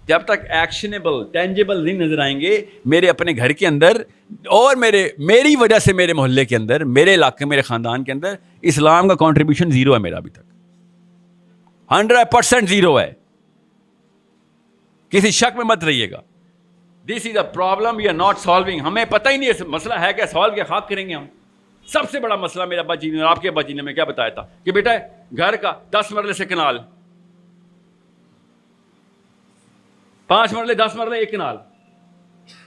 جب تک ایکشنیبل ٹینجیبل نہیں نظر آئیں گے میرے اپنے گھر کے اندر اور میری وجہ سے میرے محلے کے اندر, میرے علاقے, میرے خاندان کے اندر, اسلام کا کنٹریبیوشن زیرو ہے میرا ابھی تک, 100% زیرو ہے. کسی شک میں مت رہیے گا. This is a problem we are not solving. ہمیں پتہ ہی نہیں ہے مسئلہ ہے کیا, سالو کیا خاک کریں گے ہم. سب سے بڑا مسئلہ میرے ابا جی نے اور آپ کے ابا جی نے میں کیا بتایا تھا کہ بیٹا گھر کا 10 مرلے سے کنال, 5 مرلے 10 مرلے 1 کنال,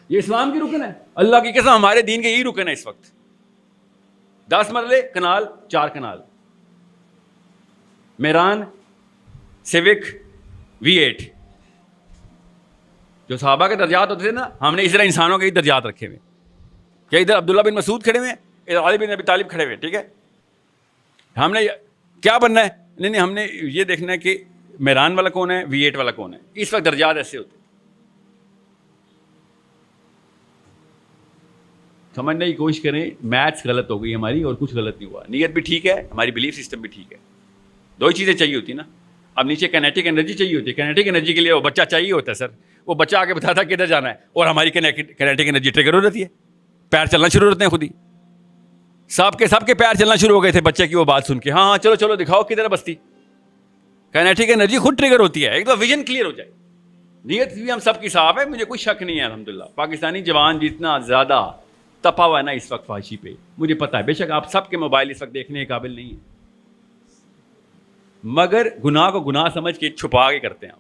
یہ اسلام کی رکن ہے. اللہ کی قسم ہمارے دین کے یہی رکن ہے اس وقت. 10 مرلے کنال, 4 کنال, میران, سیوک, V8. جو صحابہ کے درجات ہوتے تھے نا, ہم نے اس طرح انسانوں کے ہی درجات رکھے ہوئے کہ ادھر عبداللہ بن مسعود کھڑے ہوئے, ادھر علی بن ابی طالب کھڑے ہوئے. ٹھیک ہے, ہم نے کیا بننا ہے, نہیں ہم نے یہ دیکھنا ہے کہ میران والا کون ہے, V8 والا کون ہے. اس وقت درجات ایسے ہوتے. سمجھنے کی کوشش کریں. میتھس غلط ہو گئی ہماری اور کچھ غلط نہیں ہوا. نیت بھی ٹھیک ہے, ہماری بلیف سسٹم بھی ٹھیک ہے. 2 ہی چیزیں چاہیے ہوتی نا. اب نیچے کینیٹک انرجی چاہیے ہوتی ہے. کینیٹک انرجی کے لیے وہ بچہ چاہیے ہوتا ہے سر. وہ بچہ آ کے بتاتا ہے کدھر جانا ہے, اور ہماری کینیٹک انرجی ٹریگر ہو جاتی ہے, پیر چلنا شروع ہوتے ہیں خود ہی. سب کے پیر چلنا شروع ہو گئے تھے بچے کی وہ بات سن کے. ہاں چلو دکھاؤ کدھر ہے بستی. کینیٹک انرجی خود ٹریگر ہوتی ہے, ایک تو ویژن کلیئر ہو جائے. نیت بھی ہم سب کی صاف ہے, مجھے کوئی شک نہیں ہے. الحمدللہ پاکستانی جوان جتنا زیادہ تپا ہوا ہے نا اس وقت فحاشی پہ, مجھے پتا ہے. بے شک آپ سب کے موبائل اس وقت دیکھنے کے قابل نہیں ہیں, مگر گناہ کو گناہ سمجھ کے چھپا کے کرتے ہیں.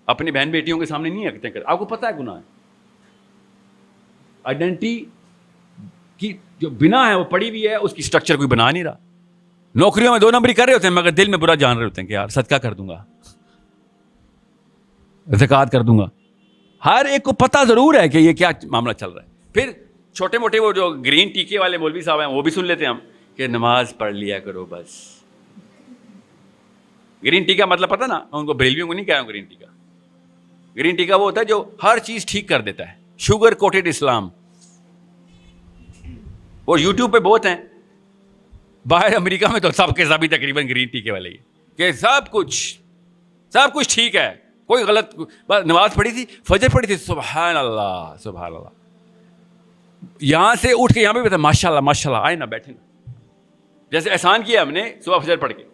آپ اپنی بہن بیٹیوں کے سامنے نہیں رکھتے ہیں, آپ کو پتا ہے گناہ ہے. آئیڈینٹی کی جو بنا ہے وہ پڑی ہوئی ہے, اس کی سٹرکچر کوئی بنا نہیں رہا. نوکریوں میں 2 نمبری کر رہے ہوتے ہیں مگر دل میں برا جان رہے ہوتے ہیں کہ یار صدقہ کر دوں گا, زکوٰۃ کر دوں گا. ہر ایک کو پتہ ضرور ہے کہ یہ کیا معاملہ چل رہا ہے. پھر چھوٹے موٹے وہ جو گرین ٹیکے والے مولوی صاحب ہیں وہ بھی سن لیتے ہیں ہم کہ نماز پڑھ لیا کرو بس. گرین ٹی کا مطلب پتہ نا, ان کو بریلویوں کو نہیں کہہ رہا ہوں. گرین ٹی کا گرین ٹی کا وہ ہوتا ہے جو ہر چیز ٹھیک کر دیتا ہے. شوگر کوٹڈ اسلام. وہ یوٹیوب پہ بہت ہیں. باہر امریکہ میں تو سب کے سبھی تقریباً گرین ٹی کے والے ہی کہ سب کچھ ٹھیک ہے, کوئی غلط. نماز پڑھی تھی, فجر پڑھی تھی, سبحان اللہ سبحان اللہ. یہاں سے اٹھ کے یہاں پہ بھی ماشاء اللہ آئے نا بیٹھے نا, جیسے احسان کیا ہم نے صبح فجر پڑھ کے.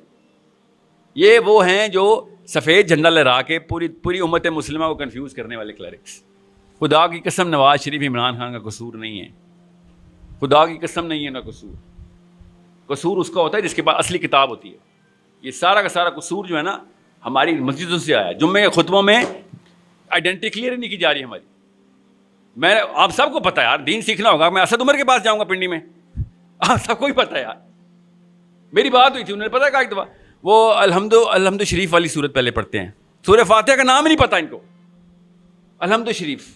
یہ وہ ہیں جو سفید جھنڈا لہرا کے پوری امت مسلمہ کو کنفیوز کرنے والے کلرکس. خدا کی قسم نواز شریف عمران خان کا قصور نہیں ہے, خدا کی قسم نہیں ہے نا قصور. قصور اس کا ہوتا ہے جس کے پاس اصلی کتاب ہوتی ہے. یہ سارا کا سارا قصور جو ہے نا ہماری مسجدوں سے آیا. جمعے کے خطبوں میں آئیڈینٹی کلیئر نہیں کی جا رہی ہماری. میں آپ سب کو پتہ ہے یار, دین سیکھنا ہوگا. میں اسد عمر کے پاس جاؤں گا پنڈی میں, آپ سب کو ہی پتہ ہے یار. میری بات ہوئی تھی, انہوں نے پتہ کہا ایک دفعہ وہ الحمد شریف والی صورت پہلے پڑھتے ہیں. سورہ فاتحہ کا نام ہی نہیں پتہ ان کو. الحمد شریف.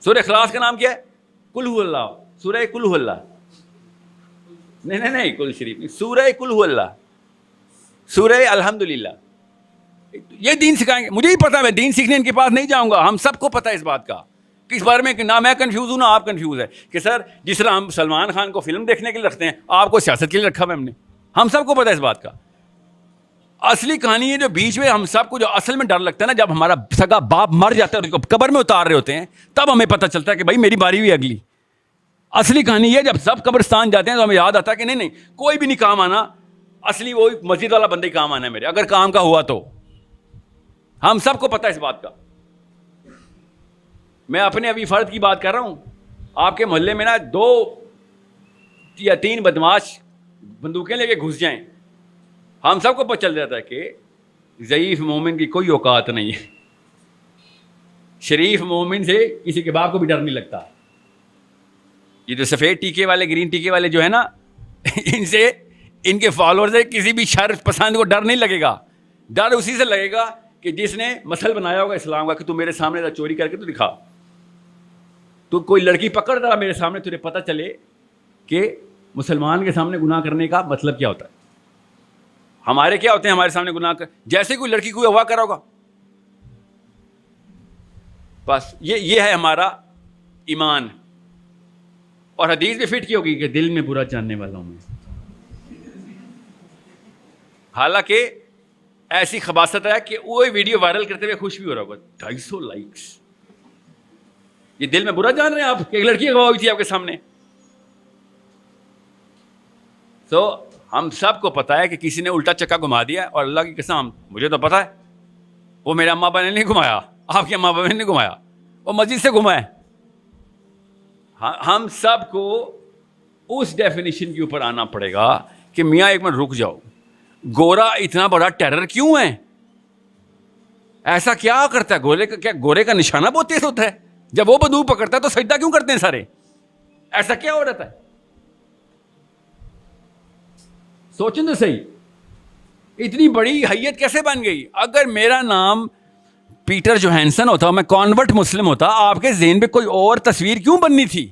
سورہ اخلاص کا نام کیا ہے؟ قل هو اللہ. سورہ قل هو اللہ. نہیں قل شریف نہیں, سورہ قل هو اللہ, سورہ الحمدللہ. یہ دین سکھائیں گے. مجھے ہی پتا ہے, میں دین سیکھنے ان کے پاس نہیں جاؤں گا. ہم سب کو پتا ہے اس بات کا کہ اس بارے میں نہ میں کنفیوز ہوں نہ آپ کنفیوز ہے کہ سر جس طرح ہم سلمان خان کو فلم دیکھنے کے لیے رکھتے ہیں, آپ کو سیاست کے لیے رکھا ہوا ہم نے. ہم سب کو پتا ہے اس بات کا. اصلی کہانی ہے جو بیچ میں ہم سب کو جو اصل میں ڈر لگتا ہے نا، جب ہمارا سگا باپ مر جاتا ہے اور اس کو قبر میں اتار رہے ہوتے ہیں، تب ہمیں پتہ چلتا ہے کہ بھائی میری باری بھی اگلی. اصلی کہانی یہ جب سب قبرستان جاتے ہیں تو ہمیں یاد آتا ہے کہ نہیں کوئی بھی نہیں کام آنا، اصلی وہی مسجد والا بندہ ہی کام آنا ہے میرے، اگر کام کا ہوا تو. ہم سب کو پتہ ہے اس بات کا. میں اپنے ابھی فرد کی بات کر رہا ہوں. آپ کے محلے میں نا 2 یا 3 بدماش بندوقیں لے کے گھس جائیں، ہم سب کو پتہ چل جاتا ہے کہ ضعیف مومن کی کوئی اوقات نہیں ہے. شریف مومن سے کسی کے باپ کو بھی ڈر نہیں لگتا. یہ جو سفید ٹیکے والے، گرین ٹیکے والے جو ہے نا، ان سے، ان کے فالوور سے کسی بھی شر پسند کو ڈر نہیں لگے گا. ڈر اسی سے لگے گا کہ جس نے مسل بنایا ہوگا اسلام کا کہ تو میرے سامنے چوری کر کے تو دکھا، تو کوئی لڑکی پکڑ رہا میرے سامنے، تجھے پتہ چلے کہ مسلمان کے سامنے گناہ کرنے کا مطلب کیا ہوتا ہے. ہمارے کیا ہوتے ہیں ہمارے سامنے گناہ کر، جیسے کوئی لڑکی کوئی اغوا کرا ہوگا، بس یہ ہے ہمارا ایمان. اور حدیث بھی فٹ کی ہوگی کہ دل میں برا جاننے والا ہوں میں. حالانکہ ایسی خباثت ہے کہ وہ ویڈیو وائرل کرتے ہوئے خوش بھی ہو رہا ہوگا، 250 لائکس. یہ دل میں برا جان رہے ہیں آپ کہ ایک لڑکی اغوا ہوئی تھی آپ کے سامنے. تو ہم سب کو پتا ہے کہ کسی نے الٹا چکا گھما دیا، اور اللہ کی قسم مجھے تو پتا ہے وہ میرے اماں ابا نے نہیں گھمایا، آپ کے اماں ابا نے نہیں گھمایا، وہ مسجد سے گھمائے. ہم سب کو اس ڈیفینیشن کے اوپر آنا پڑے گا کہ میاں ایک منٹ رک جاؤ، گورا اتنا بڑا ٹیرر کیوں ہے؟ ایسا کیا کرتا ہے؟ گورے کا نشانہ بہت تیز ہوتا ہے. جب وہ بندوق پکڑتا ہے تو سجدہ کیوں کرتے ہیں سارے؟ ایسا کیا ہو رہتا ہے؟ سوچیں تو صحیح، اتنی بڑی حیت کیسے بن گئی؟ اگر میرا نام پیٹر جوہانسن ہوتا، میں کانورٹ مسلم ہوتا، آپ کے ذہن پہ کوئی اور تصویر کیوں بننی تھی؟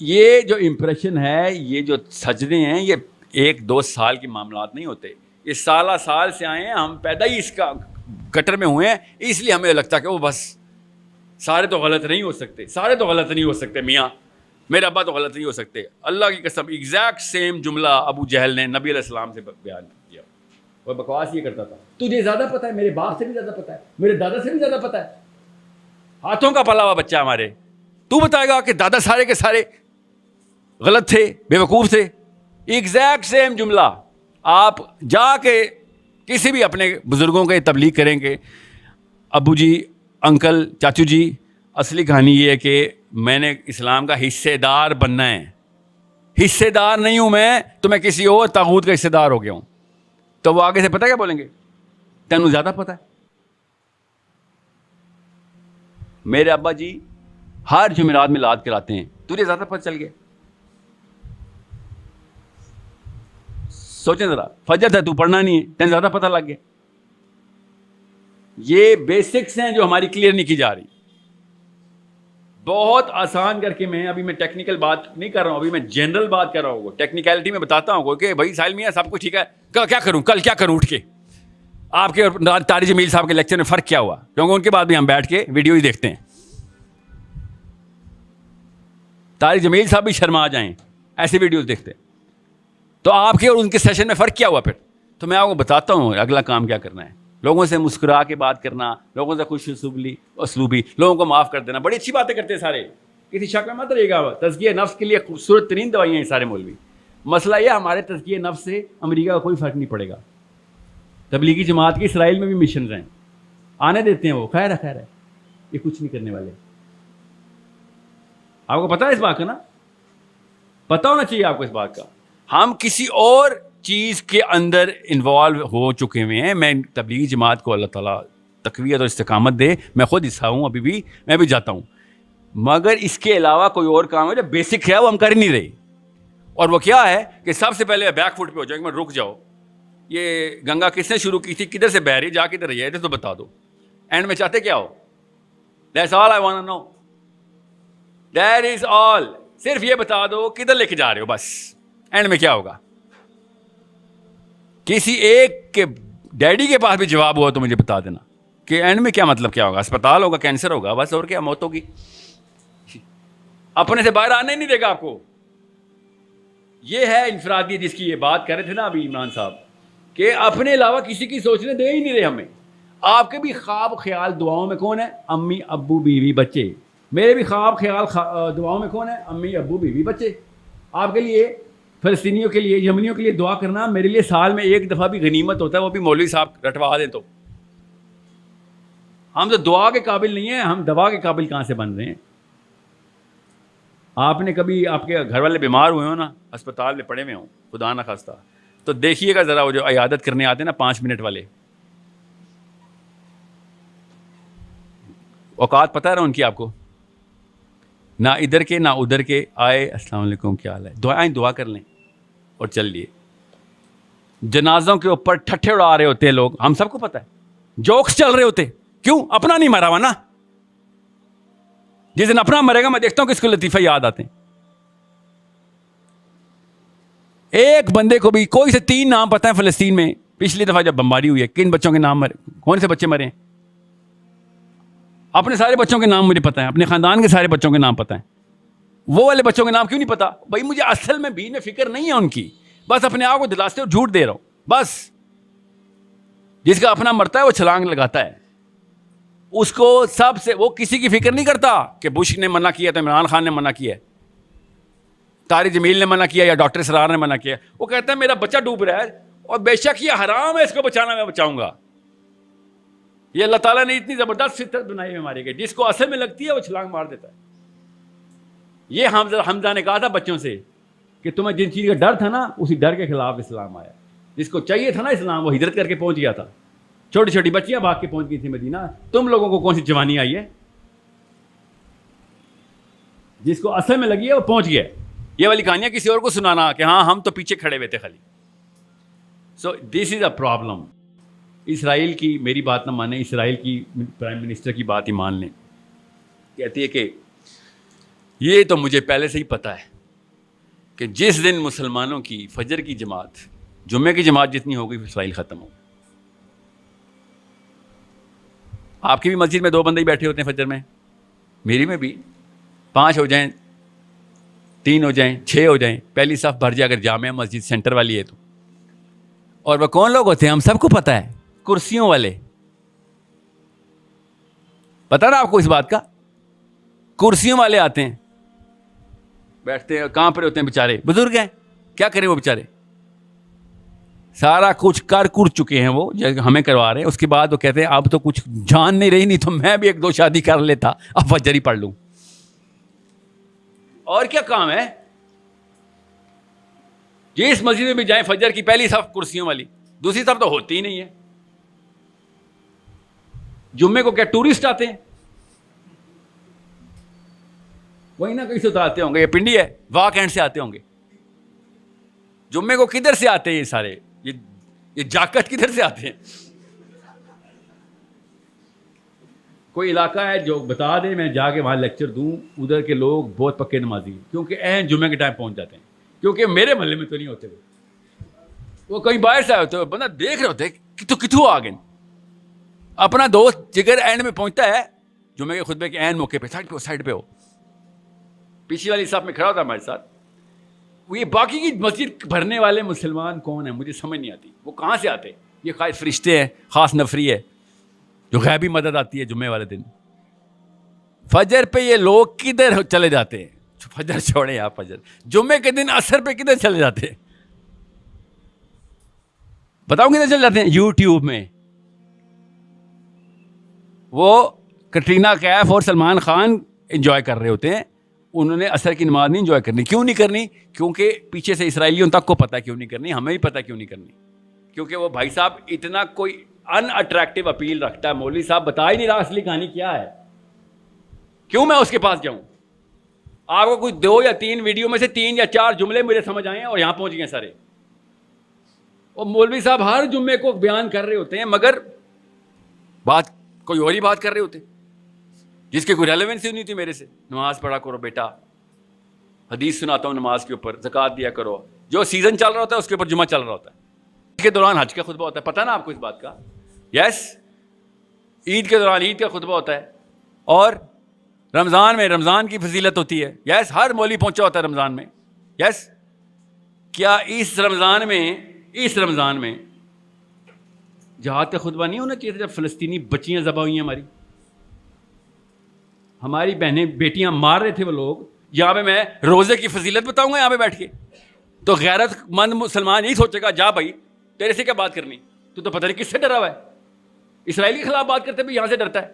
یہ جو امپریشن ہے، یہ جو سجدے ہیں، یہ 1-2 سال کے معاملات نہیں ہوتے. یہ سالہ سال سے آئے ہیں، ہم پیدا ہی اس کا گٹر میں ہوئے ہیں، اس لیے ہمیں لگتا ہے کہ وہ بس سارے تو غلط نہیں ہو سکتے، سارے تو غلط نہیں ہو سکتے، میاں میرے ابا تو غلط نہیں ہو سکتے. اللہ کی قسم ایگزیکٹ سیم جملہ ابو جہل نے نبی علیہ السلام سے بیان کیا. وہ بکواس یہ کرتا تھا، تجھے زیادہ پتہ ہے، میرے باپ سے بھی زیادہ پتہ ہے، میرے دادا سے بھی زیادہ پتہ ہے. ہاتھوں کا پلا ہوا بچہ ہمارے، تو بتائے گا کہ دادا سارے کے سارے غلط تھے، بے وقوف تھے؟ ایگزیکٹ سیم جملہ. آپ جا کے کسی بھی اپنے بزرگوں کے تبلیغ کریں گے، ابو جی، انکل، چاچو جی، اصلی کہانی یہ ہے کہ میں نے اسلام کا حصے دار بننا ہے. حصے دار نہیں ہوں میں تو میں کسی اور طاغوت کا حصے دار ہو گیا ہوں. تو وہ آگے سے پتہ کیا بولیں گے؟ تینوں زیادہ پتہ ہے. میرے ابا جی ہر جمعرات میں لاد کراتے ہیں، تجھے زیادہ پتہ چل گیا. سوچیں ذرا، فجر ہے تو پڑھنا نہیں ہے، تین زیادہ پتہ لگ گیا. یہ بیسکس ہیں جو ہماری کلیئر نہیں کی جا رہی. بہت آسان کر کے ابھی میں ٹیکنیکل بات نہیں کر رہا ہوں، ابھی میں جنرل بات کر رہا ہوں. ٹیکنیکلٹی میں بتاتا ہوں کہ بھائی ساحل میاں سب کچھ ٹھیک ہے، کیا کروں، کل کیا کروں اٹھ کے. آپ کے اور طارق جمیل صاحب کے لیکچر میں فرق کیا ہوا؟ کیونکہ ان کے بعد بھی ہم بیٹھ کے ویڈیو ہی دیکھتے ہیں. طارق جمیل صاحب بھی شرما جائیں ایسے ویڈیوز دیکھتے. تو آپ کے اور ان کے سیشن میں فرق کیا ہوا پھر؟ تو میں آپ کو بتاتا ہوں اگلا کام کیا کرنا ہے. لوگوں سے مسکرا کے بات کرنا، لوگوں سے خوش اسلوبی، لوگوں کو معاف کر دینا. بڑی اچھی باتیں کرتے ہیں سارے، کسی شک میں مت رہے گا. تزکیہ نفس کے لیے خوبصورت ترین دوائیاں ہیں سارے مولوی. مسئلہ یہ ہمارے تزکیہ نفس سے امریکہ کا کوئی فرق نہیں پڑے گا. تبلیغی جماعت کے اسرائیل میں بھی مشنز ہیں، آنے دیتے ہیں وہ، خیر ہے، یہ کچھ نہیں کرنے والے. آپ کو پتہ ہے اس بات کا نا؟ پتہ ہونا چاہیے آپ کو اس بات کا. ہم کسی اور چیز کے اندر انوالو ہو چکے ہوئے ہیں. میں تبلیغی جماعت کو اللہ تعالیٰ تقویت اور استقامت دے، میں خود حصہ ہوں، ابھی بھی میں بھی جاتا ہوں. مگر اس کے علاوہ کوئی اور کام ہے جو بیسک ہے وہ ہم کر ہی نہیں رہے. اور وہ کیا ہے کہ سب سے پہلے بیک فٹ پہ ہو جائے کہ میں رک جاؤ، یہ گنگا کس نے شروع کی تھی، کدھر سے بہ رہی، جا کدھر رہی ہے تو بتا دو. اینڈ میں چاہتے کیا ہو؟ That's all I want to know. That is all. صرف یہ بتا دو کدھر لے کے جا رہے ہو، بس. اینڈ میں کیا ہوگا؟ کسی ایک کے ڈیڈی کے پاس بھی جواب ہوا تو مجھے بتا دینا کہ اینڈ میں کیا مطلب کیا ہوگا. اسپتال ہوگا، کینسر ہوگا، بس. اور کیا؟ موت ہوگی. اپنے سے باہر آنے نہیں دے گا آپ کو. یہ ہے انفرادیت جس کی یہ بات کر رہے تھے نا ابھی عمران صاحب، کہ اپنے علاوہ کسی کی سوچنے دے ہی نہیں رہے ہمیں. آپ کے بھی خواب خیال دعاؤں میں کون ہے؟ امی ابو بیوی بچے. میرے بھی خواب خیال دعاؤں میں کون ہے؟ امی ابو بیوی بچے. آپ کے لیے، فلسطینیوں کے لیے، یمنیوں کے لیے دعا کرنا میرے لیے سال میں ایک دفعہ بھی غنیمت ہوتا ہے، وہ بھی مولوی صاحب رٹوا دیں تو. ہم تو دعا کے قابل نہیں ہیں، ہم دوا کے قابل کہاں سے بن رہے ہیں؟ آپ نے کبھی آپ کے گھر والے بیمار ہوئے ہوں نا، اسپتال میں پڑے ہوئے ہوں، خدا نہ خواستہ، تو دیکھیے گا ذرا وہ جو عیادت کرنے آتے ہیں نا 5 منٹ والے، اوقات پتہ ہے نا ان کی آپ کو، نہ ادھر کے نہ ادھر کے، آئے السلام علیکم کیا حال ہے، دعا کر لیں اور چل لیے. جنازوں کے اوپر ٹھٹھے اڑا رہے ہوتے ہیں لوگ، ہم سب کو پتہ ہے، جوکس چل رہے ہوتے. کیوں؟ اپنا نہیں مرا ہوا نا. جس دن اپنا مرے گا میں دیکھتا ہوں کس کو لطیفہ یاد آتے ہیں. ایک بندے کو بھی کوئی سے 3 نام پتہ ہے فلسطین میں پچھلی دفعہ جب بمباری ہوئی ہے، کن بچوں کے نام مرے، کون سے بچے مرے ہیں؟ اپنے سارے بچوں کے نام مجھے پتہ ہیں، اپنے خاندان کے سارے بچوں کے نام پتہ ہیں. وہ والے بچوں کے نام کیوں نہیں پتا؟ بھائی مجھے اصل میں بھی فکر نہیں ہے ان کی، بس اپنے آپ کو دلاستے اور جھوٹ دے رہا ہوں بس. جس کا اپنا مرتا ہے وہ چھلانگ لگاتا ہے، اس کو سب سے، وہ کسی کی فکر نہیں کرتا کہ بش نے منع کیا تو عمران خان نے منع کیا ہے، طارق جمیل نے منع کیا یا ڈاکٹر اسرار نے منع کیا. وہ کہتا ہے میرا بچہ ڈوب رہا ہے اور بے شک یہ حرام ہے، اس کو بچانا میں بچاؤں گا. یہ اللہ تعالیٰ نے اتنی زبردست فطرت بنائی ہے ہمارے کے، جس کو اصل میں لگتی ہے وہ چھلانگ مار دیتا ہے. یہ حمزہ نے کہا تھا بچوں سے کہ تمہیں جن چیز کا ڈر تھا نا، اسی ڈر کے خلاف اسلام آیا. جس کو چاہیے تھا نا اسلام، وہ ہجرت کر کے پہنچ گیا تھا. چھوٹی چھوٹی بچیاں بھاگ کے پہنچ گئی تھی مدینہ. تم لوگوں کو کون سی جوانی آئی ہے؟ جس کو اصل میں لگی ہے وہ پہنچ گیا. یہ والی کہانیاں کسی اور کو سنانا کہ ہاں ہم تو پیچھے کھڑے ہوئے تھے خالی. سو دس از اے پرابلم. اسرائیل کی میری بات نہ مانیں، اسرائیل کی پرائم منسٹر کی بات ہی مان لیں. کہتی ہے کہ یہ تو مجھے پہلے سے ہی پتہ ہے کہ جس دن مسلمانوں کی فجر کی جماعت جمعے کی جماعت جتنی ہوگی اسرائیل ختم ہوگا. آپ کی بھی مسجد میں 2 بندے ہی بیٹھے ہوتے ہیں فجر میں، میری میں بھی 5 ہو جائیں، 3 ہو جائیں، 6 ہو جائیں، پہلی صف بھر جائے اگر جامع مسجد سینٹر والی ہے تو. اور وہ کون لوگ ہوتے ہیں ہم سب کو پتہ ہے، کرسیوں والے. پتہ نا آپ کو اس بات کا؟ کرسیوں والے آتے ہیں، بیٹھتے ہیں، کہاں پر ہوتے ہیں بیچارے، بزرگ ہیں، کیا کریں وہ بیچارے، سارا کچھ کر چکے ہیں وہ ہمیں کروا رہے ہیں. اس کے بعد وہ کہتے ہیں اب تو کچھ جان نہیں رہی، نہیں تو میں بھی 1-2 شادی کر لیتا، اب فجر ہی پڑھ لوں. اور کیا کام ہے؟ جس مسجد میں بھی جائیں فجر کی پہلی صف کرسیوں والی، دوسری صف تو ہوتی ہی نہیں ہے. جمعے کو کیا ٹورسٹ آتے ہیں؟ وہی نہ کہیں سے تو آتے ہوں گے، یہ پنڈی ہے، واک اینڈ سے آتے ہوں گے. جمعے کو کدھر سے آتے ہیں یہ سارے؟ یہ جاکت کدھر سے آتے ہیں؟ کوئی علاقہ ہے جو بتا دیں میں جا کے وہاں لیکچر دوں، ادھر کے لوگ بہت پکے نمازی ہیں، کیونکہ عین جمعے کے ٹائم پہنچ جاتے ہیں. کیونکہ میرے محلے میں تو نہیں ہوتے، وہ کہیں باہر سے آئے ہوتے، بندہ دیکھ رہے ہوتے کتوں آ گئے. اپنا دوست جگر اینڈ میں پہنچتا ہے جمعے کے خطبے کے عین موقع پہ، سائڈ پہ ہو، پیچھے والی صف میں کھڑا ہوتا ہے ہمارے ساتھ. وہ یہ باقی کی مسجد بھرنے والے مسلمان کون ہیں مجھے سمجھ نہیں آتی، وہ کہاں سے آتے ہیں؟ یہ خاص فرشتے ہیں، خاص نفری ہے جو غیبی مدد آتی ہے جمعے والے دن. فجر پہ یہ لوگ کدھر چلے جاتے ہیں؟ فجر چھوڑیں آپ، فجر جمعے کے دن عصر پہ کدھر چلے جاتے ہیں؟ بتاؤں کدھر چلے جاتے ہیں؟ یوٹیوب میں. وہ کٹرینہ کیف اور سلمان خان انجوائے کر رہے ہوتے ہیں، انہوں نے عصر کی نماز نہیں انجوائے کرنی. کیوں نہیں کرنی؟ کیونکہ پیچھے سے اسرائیلیوں تک کو پتہ کیوں نہیں کرنی، ہمیں بھی پتہ کیوں نہیں کرنی. کیونکہ وہ بھائی صاحب اتنا کوئی ان اٹریکٹیو اپیل رکھتا ہے، مولوی صاحب بتا ہی نہیں رہا اصلی کہانی کیا ہے. کیوں میں اس کے پاس جاؤں؟ آپ کو کوئی 2 یا 3 ویڈیو میں سے 3 یا 4 جملے مجھے سمجھ آئے ہیں اور یہاں پہنچ گئے سارے. اور مولوی صاحب ہر جمعے کو بیان کر رہے ہوتے ہیں مگر بات کوئی اور ہی بات کر رہے ہوتے ہیں جس کی کوئی ریلیونس ہی نہیں تھی میرے سے. نماز پڑھا کرو بیٹا، حدیث سناتا ہوں نماز کے اوپر، زکوٰۃ دیا کرو. جو سیزن چل رہا ہوتا ہے اس کے اوپر جمعہ چل رہا ہوتا ہے. عید کے دوران حج کا خطبہ ہوتا ہے، پتہ نا آپ کو اس بات کا؟ یس. عید کے دوران عید کا خطبہ ہوتا ہے، اور رمضان میں رمضان کی فضیلت ہوتی ہے. یس. ہر مولوی پہنچا ہوتا ہے رمضان میں. یس. کیا اس رمضان میں جہاد کا خطبہ نہیں ہونا چاہیے تھا جب فلسطینی بچیاں ذبح ہوئی ہیں، ہماری بہنیں بیٹیاں مار رہے تھے وہ لوگ؟ یہاں پہ میں روزے کی فضیلت بتاؤں گا یہاں پہ بیٹھ کے؟ تو غیرت مند مسلمان یہی سوچے گا جا بھائی تیرے سے کیا بات کرنی، تو پتہ نہیں کس سے ڈرا ہوا ہے، اسرائیل کے خلاف بات کرتے بھی یہاں سے ڈرتا ہے.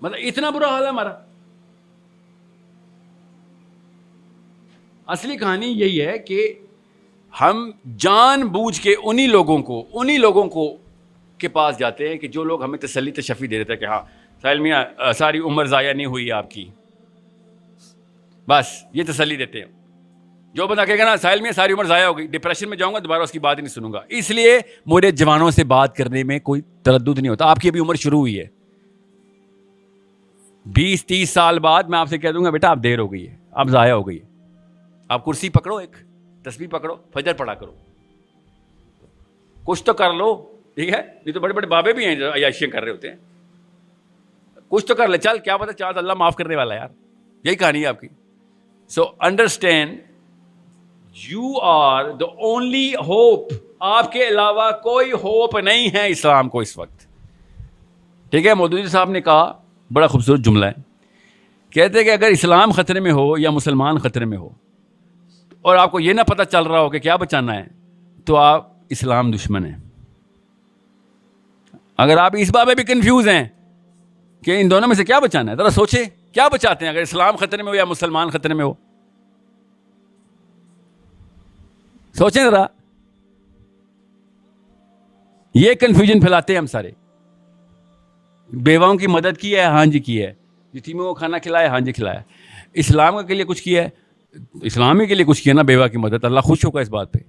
مطلب اتنا برا حال ہے ہمارا. اصلی کہانی یہی ہے کہ ہم جان بوجھ کے انہی لوگوں کو کے پاس جاتے ہیں کہ جو لوگ ہمیں تسلی تشفی دے دیتے ہیں کہ ہاں ساحل میاں ساری عمر ضائع نہیں ہوئی آپ کی، بس یہ تسلی دیتے ہیں. جو بندہ کہے گا نا ساحل میاں ساری عمر ضائع ہو گئی، ڈپریشن میں جاؤں گا، دوبارہ اس کی بات ہی نہیں سنوں گا. اس لیے مجھے جوانوں سے بات کرنے میں کوئی تردد نہیں ہوتا. آپ کی ابھی عمر شروع ہوئی ہے، 20-30 سال بعد میں آپ سے کہہ دوں گا بیٹا آپ دیر ہو گئی ہے، آپ ضائع ہو گئی ہے. آپ کرسی پکڑو، ایک تسبیح پکڑو، فجر پڑھا کرو، کچھ تو کر لو، ٹھیک ہے؟ یہ تو بڑے بڑے بابے بھی ہیں جو عیاشیاں کر رہے ہوتے ہیں. کچھ تو کر لے، چل کیا پتہ چاہتا اللہ معاف کرنے والا ہے یار. یہی کہانی ہے آپ کی. So understand you are the only hope. آپ کے علاوہ کوئی ہوپ نہیں ہے اسلام کو اس وقت. ٹھیک ہے؟ مودودی صاحب نے کہا بڑا خوبصورت جملہ ہے، کہتے ہیں کہ اگر اسلام خطرے میں ہو یا مسلمان خطرے میں ہو اور آپ کو یہ نہ پتہ چل رہا ہو کہ کیا بچانا ہے تو آپ اسلام دشمن ہیں. اگر آپ اس بات میں بھی کنفیوز ہیں کہ ان دونوں میں سے کیا بچانا ہے، ذرا سوچیں کیا بچاتے ہیں اگر اسلام خطرے میں ہو یا مسلمان خطرے میں ہو. سوچیں ذرا. یہ کنفیوژن پھیلاتے ہیں ہم سارے. بیواؤں کی مدد کی ہے، ہاں جی کی ہے. یتیموں کو کھانا کھلایا، ہاں جی کھلایا. اسلام کے لیے کچھ کیا ہے؟ اسلام ہی کے لیے کچھ کیا نا، بیوہ کی مدد. اللہ خوش ہوگا اس بات پہ.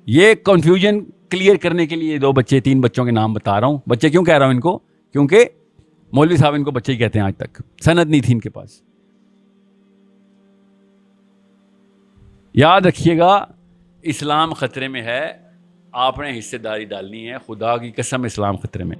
یہ کنفیوژن کلیئر کرنے کے لیے 3 بچوں کے نام بتا رہا ہوں. بچے کیوں کہہ رہا ہوں ان کو؟ کیونکہ مولوی صاحب ان کو بچے ہی کہتے ہیں، آج تک سند نہیں تھی ان کے پاس. یاد رکھیے گا اسلام خطرے میں ہے، آپ نے حصے داری ڈالنی ہے. خدا کی قسم اسلام خطرے میں.